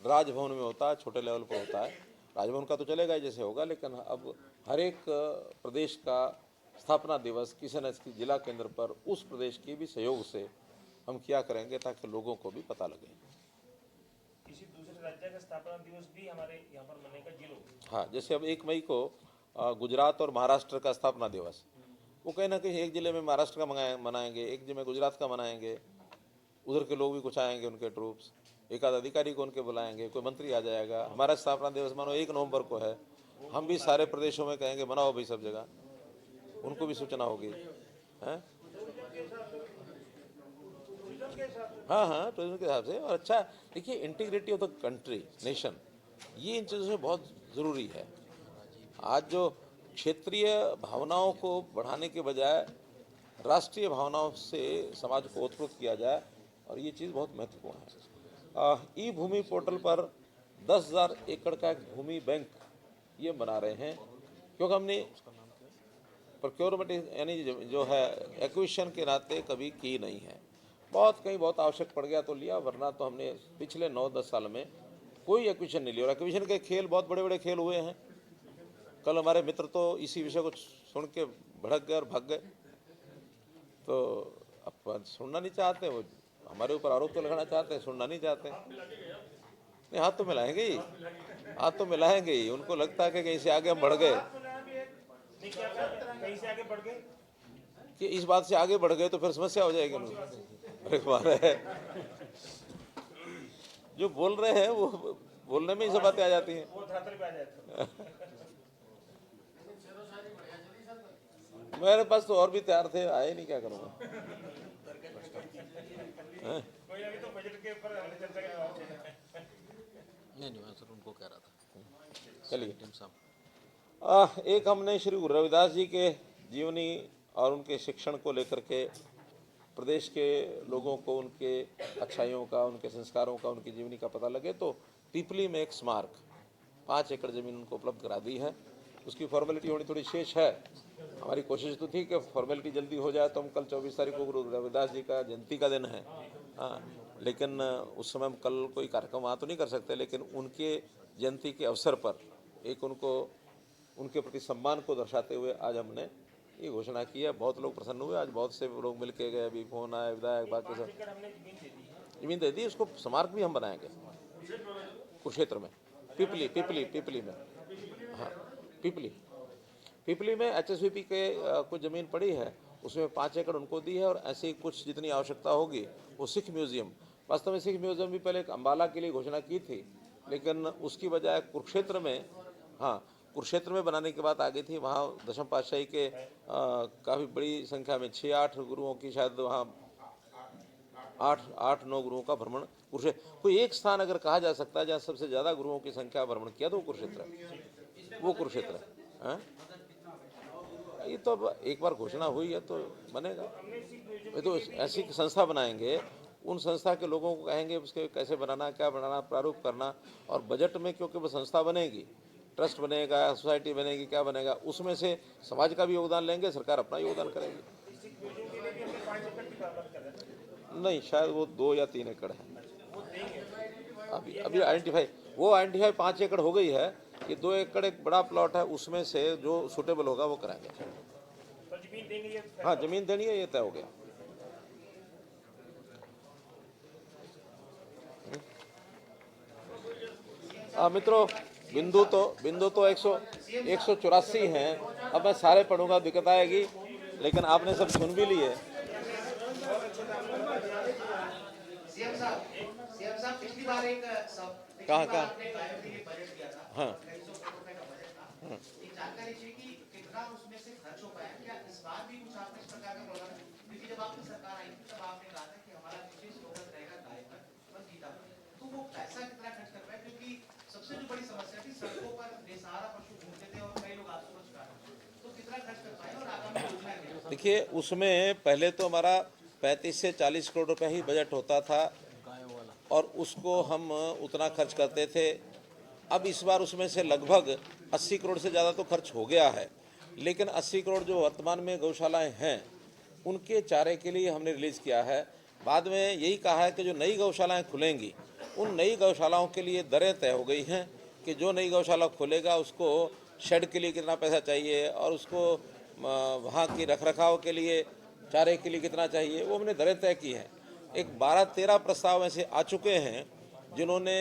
राजभवन में होता है, छोटे लेवल पर होता है, राजभवन का तो चलेगा ही जैसे होगा, लेकिन अब हर एक प्रदेश का स्थापना दिवस किसी न किसी जिला केंद्र पर उस प्रदेश के भी सहयोग से हम क्या करेंगे ताकि लोगों को भी पता लगे। किसी दूसरे राज्य का स्थापना दिवस भी हमारे यहाँ पर मनाने का जिलों। हाँ, जैसे अब 1 मई को गुजरात और महाराष्ट्र का स्थापना दिवस, वो कहीं ना कहीं एक ज़िले में महाराष्ट्र का मनाएंगे, एक ज़िले में गुजरात का मनाएंगे, उधर के लोग भी कुछ आएंगे, उनके ट्रूप्स, एक आध अधिकारी को उनके बुलाएंगे, कोई मंत्री आ जाएगा। हमारा स्थापना दिवस मानो 1 नवंबर को है, हम भी सारे प्रदेशों में कहेंगे मनाओ भाई सब जगह, उनको भी सूचना होगी। हैं? हाँ हाँ, टूरिज्म के हिसाब से। और अच्छा देखिए, integrity of the country, nation, ये इन चीज़ों से बहुत ज़रूरी है। आज जो क्षेत्रीय भावनाओं को बढ़ाने के बजाय राष्ट्रीय भावनाओं से समाज को ओतप्रोत किया जाए, और ये चीज़ बहुत महत्वपूर्ण है। ई भूमि पोर्टल पर 10,000 एकड़ का एक भूमि बैंक ये बना रहे हैं, क्योंकि हमने प्रोक्योरमेंट यानी जो है एक्विजिशन के नाते कभी की नहीं है। बहुत आवश्यक पड़ गया तो लिया, वरना तो हमने पिछले 9-10 साल में कोई एक्विजिशन नहीं लिया। और एक्विजिशन के खेल, बहुत बड़े बड़े खेल हुए हैं। कल हमारे मित्र तो इसी विषय को सुन के भड़क गए और भाग गए, तो अब सुनना नहीं चाहते, वो हमारे ऊपर आरोप तो लगाना चाहते हैं, सुनना नहीं चाहते। नहीं, हाथ तो मिलाएंगे ही, हाथ तो मिलाएंगे ही। उनको लगता है कि कहीं से आगे हम बढ़ गए, कहीं से आगे बढ़ गए, कि इस बात से आगे बढ़ गए तो फिर समस्या हो जाएगी। अरे है जो बोल रहे हैं वो बोलने में ही सब बातें आ जाती हैं। वो धरातल पे आ जाते हैं। मेरे पास तो और भी तैयार थे, आए नहीं, क्या करूँगा। कोई अभी तो बजट के ऊपर चर्चा कर। नहीं मैं सर उनको कह रहा था। चलिए, टीम साहब, एक हमने श्री गुरु रविदास जी के जीवनी और उनके शिक्षण को लेकर के प्रदेश के लोगों को उनके अच्छाइयों का, उनके संस्कारों का, उनकी जीवनी का पता लगे, तो पीपली में एक स्मारक 5 एकड़ ज़मीन उनको उपलब्ध करा दी है। उसकी फॉर्मेलिटी होनी थोड़ी शेष है। हमारी कोशिश तो थी कि फॉर्मेलिटी जल्दी हो जाए, तो हम कल 24 तारीख को गुरु रविदास जी का जयंती का दिन है, हाँ, लेकिन उस समय हम कल कोई कार्यक्रम वहाँ तो नहीं कर सकते, लेकिन उनके जयंती के अवसर पर एक उनको, उनके प्रति सम्मान को दर्शाते हुए आज हमने ये घोषणा की है। बहुत लोग प्रसन्न हुए, आज बहुत से लोग मिल के गए, अभी फोन आए, विधायक, बाकी सब जमीन दे दी। उसको स्मारक भी हम बनाएंगे कुरुक्षेत्र में, पिपली में, हाँ पिपली में HSVP के कुछ ज़मीन पड़ी है, उसमें 5 एकड़ उनको दी है। और ऐसे ही कुछ जितनी आवश्यकता होगी वो सिख म्यूज़ियम, वास्तव में सिख म्यूज़ियम भी पहले अम्बाला के लिए घोषणा की थी, लेकिन उसकी बजाय कुरुक्षेत्र में, हाँ, कुरुक्षेत्र में बनाने की बात आ गई थी, वहाँ दशम पातशाही के काफ़ी बड़ी संख्या में 6-8 गुरुओं की शायद वहाँ 8-9 गुरुओं का भ्रमण कुरुक्षेत्र। कोई एक स्थान अगर कहा जा सकता है जहाँ सबसे ज़्यादा गुरुओं की संख्या भ्रमण किया तो वो कुरुक्षेत्र है, वो कुरुक्षेत्र है। ये तो अब एक बार घोषणा हुई है तो बनेगा। ये तो ऐसी संस्था बनाएंगे, उन संस्था के लोगों को कहेंगे उसके कैसे बनाना, क्या बनाना, प्रारूप करना, और बजट में क्योंकि वो संस्था बनेगी, ट्रस्ट बनेगा, सोसाइटी बनेगी, क्या बनेगा, उसमें से समाज का भी योगदान लेंगे, सरकार अपना योगदान करेगी। नहीं, शायद वो 2 या 3 एकड़ है अभी आइडेंटिफाई 5 एकड़ हो गई है कि 2 एकड़ एक बड़ा प्लॉट है, उसमें से जो सुटेबल होगा वो कराएंगे। हाँ, जमीन देनी है, ये तय हो गया। मित्रों, बिंदु तो 184 हैं। अब मैं सारे पढ़ूंगा, दिक्कत आएगी, लेकिन आपने सब सुन भी लिए। सीएम साहब पिछली बार एक कहाँ बजट दिया था, हाँ 250 करोड़ रुपए का बजट था। एक जानकारी चाहिए कि कितना उसमें से खर्च हो पाया, क्या इस बार भी कुछ आपने इस प्रकार का प्रोग्राम, क्योंकि जब आपकी सरकार आई थी तब आपने कहा था कि हमारा विशेष फोकस रहेगा गाय पर और गीता पर, तो वो पैसा कितना खर्च कर पाए, क्योंकि सबसे जो बड़ी समस्या थी सड़कों पर बेसहारा पशु घूमते थे और कई लोग आपसे को शिकार होते, तो कितना खर्च कर पाए और आगामी योजना क्या है? देखिए, उसमें पहले तो हमारा 35 से 40 करोड़ रुपए ही बजट होता था और उसको हम उतना खर्च करते थे। अब इस बार उसमें से लगभग 80 करोड़ से ज़्यादा तो खर्च हो गया है, लेकिन 80 करोड़ जो वर्तमान में गौशालाएं हैं उनके चारे के लिए हमने रिलीज़ किया है। बाद में यही कहा है कि जो नई गौशालाएं खुलेंगी उन नई गौशालाओं के लिए दरें तय हो गई हैं कि जो नई गौशाला खोलेगा उसको शेड के लिए कितना पैसा चाहिए और उसको वहाँ की रखरखाव के लिए, चारे के लिए कितना चाहिए, वो हमने दरें तय की हैं। एक 12-13 प्रस्ताव ऐसे आ चुके हैं जिन्होंने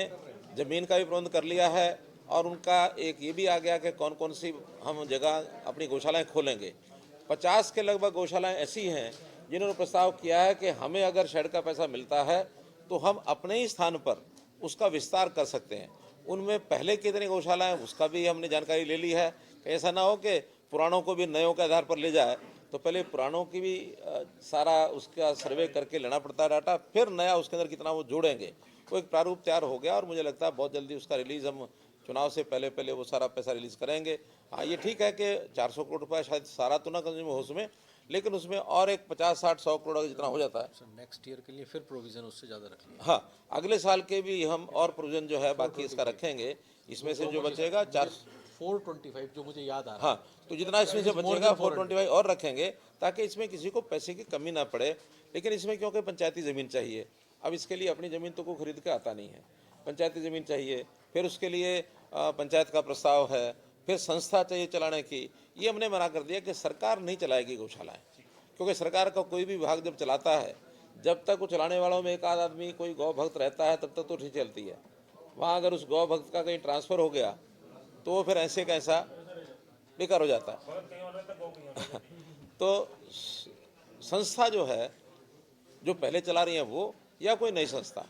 ज़मीन का भी प्रबंध कर लिया है और उनका एक ये भी आ गया कि कौन कौन सी हम जगह अपनी गौशालाएं खोलेंगे। 50 के लगभग गौशालाएं ऐसी हैं जिन्होंने प्रस्ताव किया है कि हमें अगर शेड का पैसा मिलता है तो हम अपने ही स्थान पर उसका विस्तार कर सकते हैं। उनमें पहले कितनी गौशाला है उसका भी हमने जानकारी ले ली है। ऐसा ना हो कि पुरानों को भी नयों के आधार पर ले जाए, तो पहले पुरानों की भी सारा उसका सर्वे करके लेना पड़ता है डाटा, फिर नया उसके अंदर कितना वो जोड़ेंगे। वो एक प्रारूप तैयार हो गया और मुझे लगता है बहुत जल्दी उसका रिलीज़ हम चुनाव से पहले वो सारा पैसा रिलीज़ करेंगे। हाँ, ये ठीक है कि 400 करोड़ रुपये शायद सारा तो ना कंज्यूम हो उसमें, लेकिन उसमें और एक 50-60-100 करोड़ जितना हो जाता है। नेक्स्ट ईयर के लिए फिर प्रोविजन उससे ज़्यादा रख लिया। हाँ, अगले साल के भी हम और प्रोविजन जो है बाकी इसका रखेंगे। इसमें से जो बचेगा 425 जो मुझे याद आ रहा है। हाँ, तो जितना इसमें से बचेगा 425 और रखेंगे ताकि इसमें किसी को पैसे की कमी ना पड़े। लेकिन इसमें क्योंकि पंचायती ज़मीन चाहिए, अब इसके लिए अपनी ज़मीन तो कोई खरीद के आता नहीं है, पंचायती ज़मीन चाहिए, फिर उसके लिए पंचायत का प्रस्ताव है, फिर संस्था चाहिए चलाने की। ये हमने मना कर दिया कि सरकार नहीं चलाएगी गौशालाएँ, क्योंकि सरकार का कोई भी विभाग जब चलाता है, जब तक वो चलाने वालों में एक आध आदमी कोई गौ भक्त रहता है तब तक तो ठीक चलती है। वहाँ अगर उस गौ भक्त का कहीं ट्रांसफ़र हो गया तो वो फिर ऐसे का ऐसा बेकार हो जाता है। तो संस्था जो है जो पहले चला रही है वो, या कोई नई संस्था,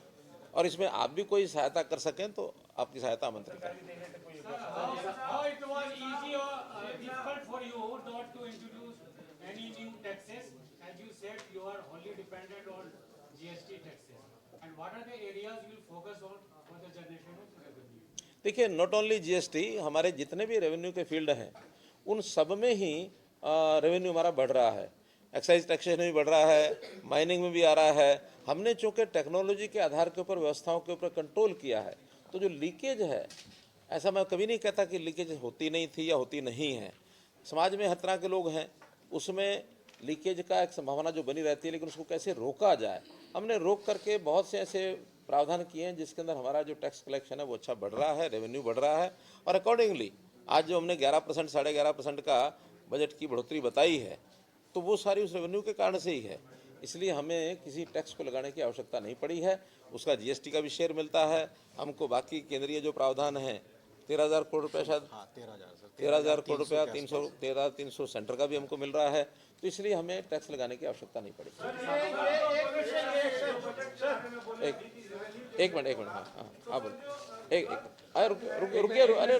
और इसमें आप भी कोई सहायता कर सकें तो आपकी सहायता आमंत्रित है। How it was easy or difficult for you not to introduce any new taxes, as you said you are wholly dependent on GST taxes, and what are the areas you will focus on for the generation of revenue? देखिए, not only GST, हमारे जितने भी revenue के field हैं उन सब में ही revenue हमारा बढ़ रहा है। एक्साइज टैक्सेशन भी बढ़ रहा है, माइनिंग में भी आ रहा है। हमने चूँकि टेक्नोलॉजी के आधार के ऊपर व्यवस्थाओं के ऊपर कंट्रोल किया है, तो जो लीकेज है, ऐसा मैं कभी नहीं कहता कि लीकेज होती नहीं थी या होती नहीं है। समाज में हर तरह के लोग हैं, उसमें लीकेज का एक संभावना जो बनी रहती है, लेकिन उसको कैसे रोका जाए, हमने रोक करके बहुत से ऐसे प्रावधान किए हैं जिसके अंदर हमारा जो टैक्स कलेक्शन है वो अच्छा बढ़ रहा है, रेवेन्यू बढ़ रहा है। और अकॉर्डिंगली आज जो हमने 11%, 11.5% का बजट की बढ़ोतरी बताई है, तो वो सारी उस रेवेन्यू के कारण से ही है। इसलिए हमें किसी टैक्स को लगाने की आवश्यकता नहीं पड़ी है। उसका जीएसटी का भी शेयर मिलता है हमको। बाकी केंद्रीय जो प्रावधान है 13,000 करोड़ रुपया, शायद 13,000 करोड़ रुपया, 13,300 सेंटर का भी हमको मिल रहा है। तो इसलिए हमें टैक्स लगाने की आवश्यकता नहीं पड़ी। एक मिनट, हाँ बोलो, रुकिए, अरे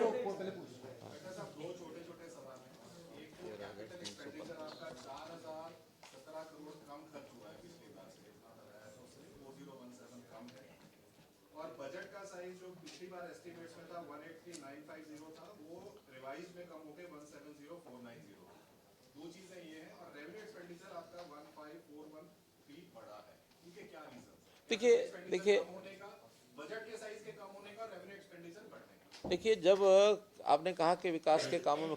साइज जो पिछली बार एस्टिमेट्स में था 183,950 था, वो रिवाइज में कम हो गए 170,490। दो चीजें ये हैं, और रेवेन्यू एक्सपेंडिचर आपका 15,413 बढ़ा है, इनके क्या रीजन? देखिए होने का, बजट के साइज के कम होने का, रेवेन्यू एक्सपेंडिचर बढ़ने का। देखिए जब आपने कहा कि विकास के कामों में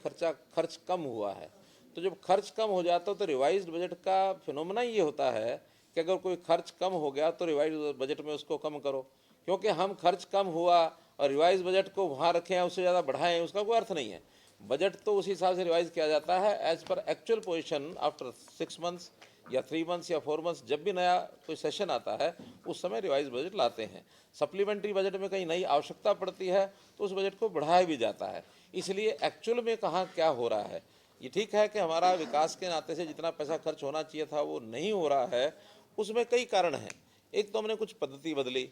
खर्च कम हुआ है, तो जब खर्च कम हो जाता है तो रिवाइज्ड बजट का फिनोमेना ये होता है कि अगर कोई खर्च कम हो गया तो रिवाइज्ड बजट में उसको कम करो, क्योंकि हम खर्च कम हुआ और रिवाइज बजट को वहाँ रखें उससे ज़्यादा बढ़ाएं, उसका कोई अर्थ नहीं है। बजट तो उस हिसाब से रिवाइज किया जाता है as per actual position after 6 months या 3 मंथ्स या 4 मंथ्स, जब भी नया कोई सेशन आता है उस समय रिवाइज बजट लाते हैं। सप्लीमेंट्री बजट में कहीं नई आवश्यकता पड़ती है तो उस बजट को बढ़ाया भी जाता है। इसलिए एक्चुअल में कहाँ क्या हो रहा है, ये ठीक है कि हमारा विकास के नाते से जितना पैसा खर्च होना चाहिए था वो नहीं हो रहा है, उसमें कई कारण हैं। एक तो हमने कुछ पद्धति बदली,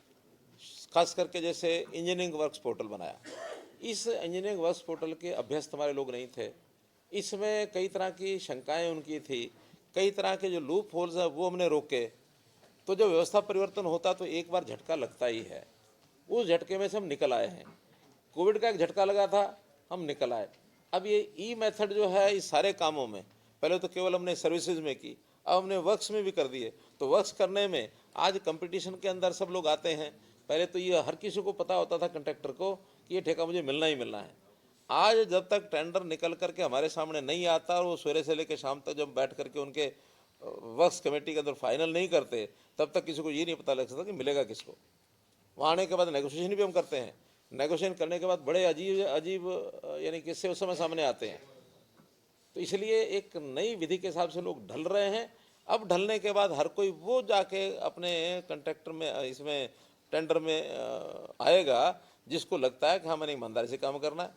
खास करके जैसे इंजीनियरिंग वर्क्स पोर्टल बनाया। इस इंजीनियरिंग वर्क्स पोर्टल के अभ्यस्त हमारे लोग नहीं थे, इसमें कई तरह की शंकाएं उनकी थी, कई तरह के जो लूप होल्स हैं वो हमने रोके। तो जब व्यवस्था परिवर्तन होता तो एक बार झटका लगता ही है, उस झटके में से हम निकल आए हैं। कोविड का एक झटका लगा था, हम निकल आए। अब ये ई मेथड जो है इस सारे कामों में, पहले तो केवल हमने सर्विसेज में की, अब हमने वर्क्स में भी कर दिए। तो वर्क्स करने में आज कंपटीशन के अंदर सब लोग आते हैं। पहले तो ये हर किसी को पता होता था कंट्रैक्टर को कि ये ठेका मुझे मिलना ही मिलना है। आज जब तक टेंडर निकल करके हमारे सामने नहीं आता और वो सवेरे से लेकर शाम तक जब बैठ करके उनके वर्क्स कमेटी के अंदर फाइनल नहीं करते, तब तक किसी को ये नहीं पता लग सकता कि मिलेगा किसको। वहाँ आने के बाद नेगोशिएशन भी हम करते हैं, नेगोशिएशन करने के बाद बड़े अजीब यानी किस्से उस समय सामने आते हैं। तो इसलिए एक नई विधि के हिसाब से लोग ढल रहे हैं। अब ढलने के बाद हर कोई वो जाके अपने कंट्रैक्टर में इसमें टेंडर में आएगा जिसको लगता है कि हाँ मैंने ईमानदारी से काम करना है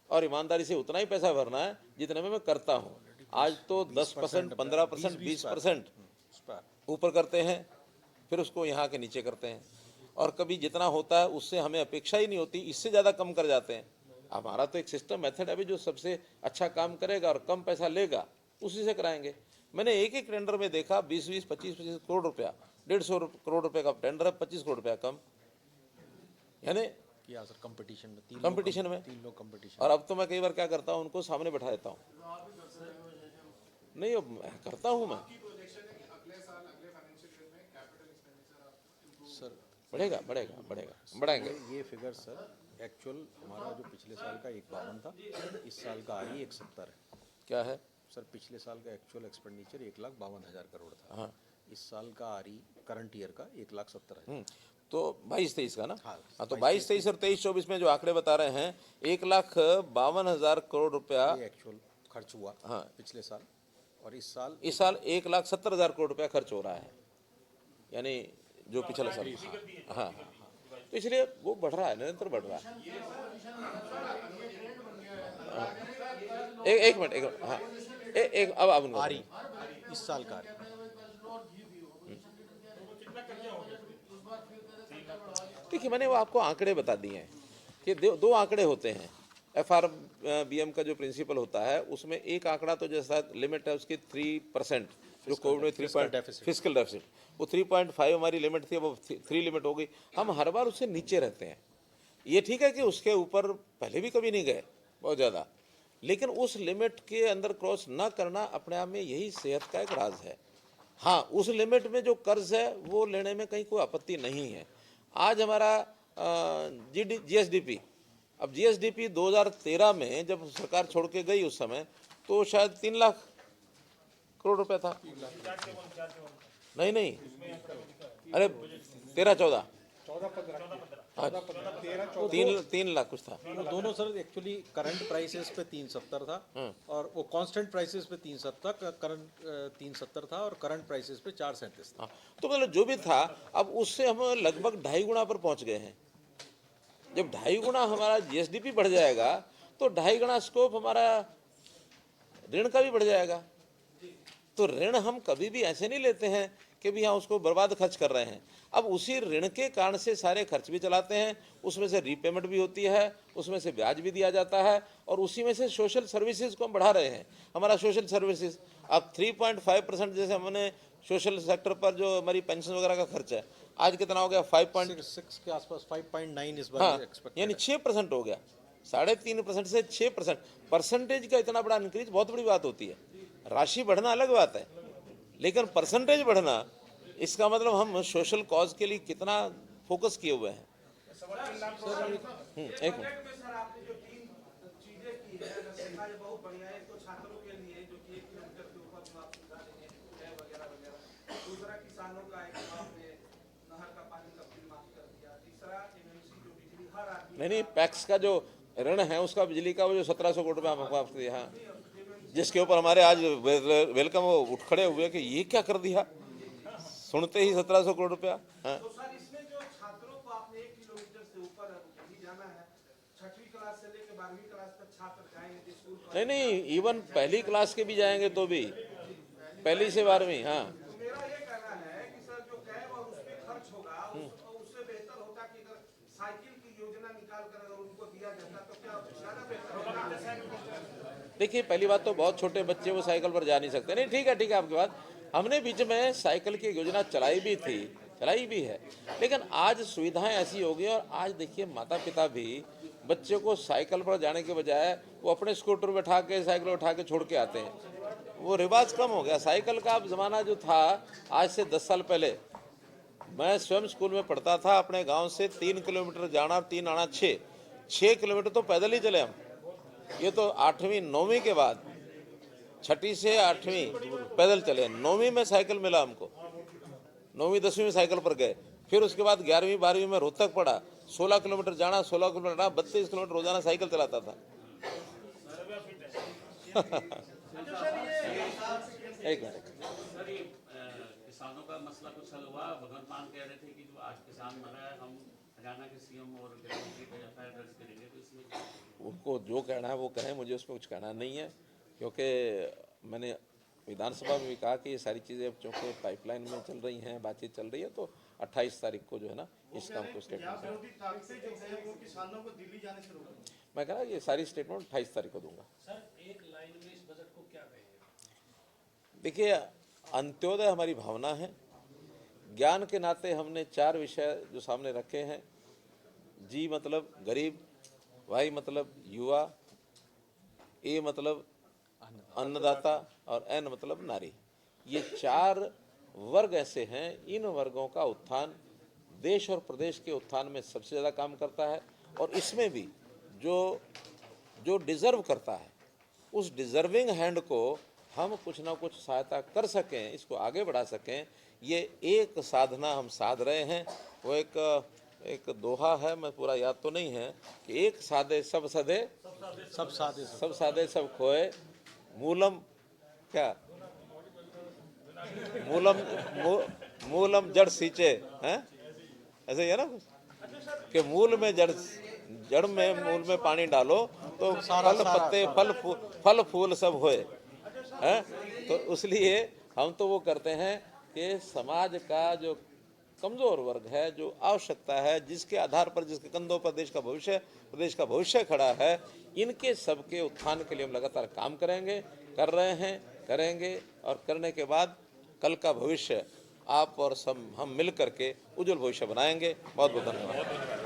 और ईमानदारी से उतना ही पैसा भरना है जितने में मैं करता हूँ। आज तो 10%, 15%, 20% ऊपर करते हैं, फिर उसको यहाँ के नीचे करते हैं, और कभी जितना होता है उससे हमें अपेक्षा ही नहीं होती, इससे ज़्यादा कम कर जाते हैं। हमारा तो एक सिस्टम मेथड है, अभी जो सबसे अच्छा काम करेगा और कम पैसा लेगा उसी से कराएंगे। मैंने एक एक टेंडर में देखा 20-20, 25-25 करोड़ रुपया, 150 करोड़ रुपए का टेंडर है, 25 करोड़ रुपया कम, यानी किया सर कंपटीशन में, तीन लोग कंपटीशन। और अब तो मैं कई बार क्या करता हूँ, उनको सामने बैठा देता हूँ। नहीं, अब करता हूँ मैं। सर बढ़ाएंगे। ये फिगर सर एक्चुअल हमारा जो पिछले साल का 152 था, इस साल का आरी 170 है। क्या है सर पिछले साल का एक्चुअल एक्सपेंडिचर 1,52,000 करोड़ था। हाँ। इस साल का आरी करंट ईयर का 1,70,000 है। तो 22-23 का ना। हाँ, तो 22-23 और 23-24 में जो आंकड़े बता रहे हैं 1,52,000 करोड़ रुपया ये एक्चुअल खर्च हुआ हाँ पिछले साल, और इस साल 1,70,000 करोड़ रुपया खर्च हो रहा है, यानी जो पिछले साल। हाँ, तो इसलिए वो बढ़ रहा है, निरंतर बढ़ रहा है। एक मिनट हाँ, अब आप आरी इस साल का आरी देखिए, मैंने वो आपको आंकड़े बता दिए हैं कि दो आंकड़े होते हैं। FRBM का जो प्रिंसिपल होता है उसमें एक आंकड़ा तो जैसा लिमिट है उसकी 3%, जो कोविड में 3 फिस्कल डेफिसिट, वो 3.5 हमारी लिमिट थी, अब 3 लिमिट हो गई। हम हर बार उससे नीचे रहते हैं। ये ठीक है कि उसके ऊपर पहले भी कभी नहीं गए बहुत ज़्यादा, लेकिन उस लिमिट के अंदर क्रॉस ना करना अपने आप में यही सेहत का एक राज है। हाँ, उस लिमिट में जो कर्ज है वो लेने में कहीं कोई आपत्ति नहीं है। आज हमारा GSDP, अब GSDP 2013 में जब सरकार छोड़ के गई उस समय तो शायद 3 लाख करोड़ रुपया था। नहीं, अरे 13-14 3 लाख कुछ था। वो दोनों सर एक्चुअली करंट प्राइसेस पे 370 था, और वो कांस्टेंट प्राइसेस पे 370 करंट 370 था, और करंट प्राइसेस पे 437 था। तो मतलब जो भी था, अब उससे हम लगभग 2.5 गुना पर पहुंच गए हैं। जब 2.5 गुना हमारा GSDP बढ़ जाएगा तो 2.5 गुना स्कोप हमारा ऋण का भी बढ़ जाएगा। तो ऋण हम कभी भी ऐसे नहीं लेते हैं कि भी हाँ उसको बर्बाद खर्च कर रहे हैं। अब उसी ऋण के कारण से सारे खर्च भी चलाते हैं, उसमें से रीपेमेंट भी होती है, उसमें से ब्याज भी दिया जाता है, और उसी में से सोशल सर्विसेज को हम बढ़ा रहे हैं। हमारा सोशल सर्विसेज अब 3.5% जैसे हमने सोशल सेक्टर पर जो हमारी पेंशन वगैरह का खर्चा है आज कितना हो गया 6 के आसपास 5.9 इस बार हाँ एक्सपेक्ट यानी 6% हो गया, 3.5% से 6%। परसेंटेज का इतना बड़ा इंक्रीज बहुत बड़ी बात होती है। राशि बढ़ना अलग बात है, लेकिन परसेंटेज बढ़ना इसका मतलब हम सोशल कॉज के लिए कितना फोकस किए हुए हैं। एक मिनट। सर आपने जो 3 चीजें की है सरकार बहुत बढ़िया है। तो छात्रों के लिए जो कि 1 किलोमीटर के ऊपर जो आप सुविधा देंगे है वगैरह वगैरह, दूसरा किसानों का एक आपने नहर का पानी का बिल माफ कर दिया, तीसरा एमएमसी जो बिजली हर आदमी नहीं, पैक्स का जो ऋण है उसका बिजली का वो जो 1700 करोड़ रुपया हमको वापस दिया, हाँ, जिसके ऊपर हमारे आज वेलकम वो उठ खड़े हुए कि ये क्या कर दिया, सुनते ही 1700 करोड़ रुपया। हाँ तो सर इसमें जो छात्रों को आपने 1 किलोमीटर से ऊपर भी जाना है, 6वीं क्लास से लेकर 12वीं क्लास तक छात्र जाएंगे स्कूल पर। नहीं, इवन पहली क्लास के भी जाएंगे तो भी, पहली से 12वीं। हाँ तो मेरा ये कहना है कि सर जो कैब और उस पे खर्च होगा उससे बेहतर होता कि अगर साइकिल की योजना निकाल कर अगर उनको दिया जाता तो क्या ज्यादा बेहतर होगा। देखिए, पहली बात तो बहुत छोटे बच्चे वो साइकिल पर जा नहीं सकते। नहीं, ठीक है आपकी बात। हमने बीच में साइकिल की योजना चलाई भी है, लेकिन आज सुविधाएं ऐसी हो गई और आज देखिए माता पिता भी बच्चे को साइकिल पर जाने के बजाय वो अपने स्कूटर बैठा के साइकिल उठा के छोड़ के आते हैं। वो रिवाज कम हो गया। साइकिल का ज़माना जो था आज से 10 साल पहले, मैं स्वयं स्कूल में पढ़ता था, अपने गांव से 3 किलोमीटर जाना, 3 आना, 6 किलोमीटर तो पैदल ही चले हम। ये तो 8वीं 9वीं के बाद, 6ठी से 8वीं पैदल चले। 9वीं में साइकिल मिला हमको, 9वीं 10वीं में साइकिल पर गए। फिर उसके बाद 11वीं 12वीं में रोहतक पड़ा, 16 किलोमीटर जाना, 16 किलोमीटर आना, 32 किलोमीटर रोजाना साइकिल चलाता था। एक मिनट। सर ये किसानों का मसला कुछ हल हुआ? भगवंत मान कह रहे थे कि जो आज किसान मरा है हम हरियाणा के सीएम और गृहमंत्री पर एफआईआर दर्ज करेंगे, तो इसमें उनको जो कहना है वो कहें, मुझे उसमें कुछ कहना नहीं है, क्योंकि मैंने विधानसभा में भी कहा कि ये सारी चीज़ें चूँकि पाइपलाइन में चल रही हैं, बातचीत चल रही है, तो 28 तारीख को जो है ना इस काम को स्टेटमेंट मैं कह रहा ये सारी स्टेटमेंट 28 तारीख को दूंगा। सर एक लाइन में इस बजट को क्या कहेंगे? देखिए, अंत्योदय हमारी भावना है। ज्ञान के नाते हमने 4 विषय जो सामने रखे हैं। जी मतलब गरीब, वाई मतलब युवा, ए मतलब अन्नदाता और एन मतलब नारी। ये 4 वर्ग ऐसे हैं, इन वर्गों का उत्थान देश और प्रदेश के उत्थान में सबसे ज़्यादा काम करता है। और इसमें भी जो डिज़र्व करता है, उस डिज़र्विंग हैंड को हम कुछ ना कुछ सहायता कर सकें, इसको आगे बढ़ा सकें, ये एक साधना हम साध रहे हैं। वो एक दोहा है, मैं पूरा याद तो नहीं है, कि एक साधे सब सधे, सब साधे सब खोए, मूलम क्या मूलम जड़ सींचे, हैं ऐसे ही है ना कि मूल में पानी डालो तो फल पत्ते फल फूल सब होए, हैं। तो इसलिए हम तो वो करते हैं कि समाज का जो कमज़ोर वर्ग है, जो आवश्यकता है, जिसके आधार पर, जिसके कंधों पर प्रदेश का भविष्य खड़ा है, इनके सबके उत्थान के लिए हम लगातार काम करेंगे, कर रहे हैं, करेंगे। और करने के बाद कल का भविष्य आप और सब हम मिल करके उज्जवल भविष्य बनाएंगे। बहुत बहुत धन्यवाद।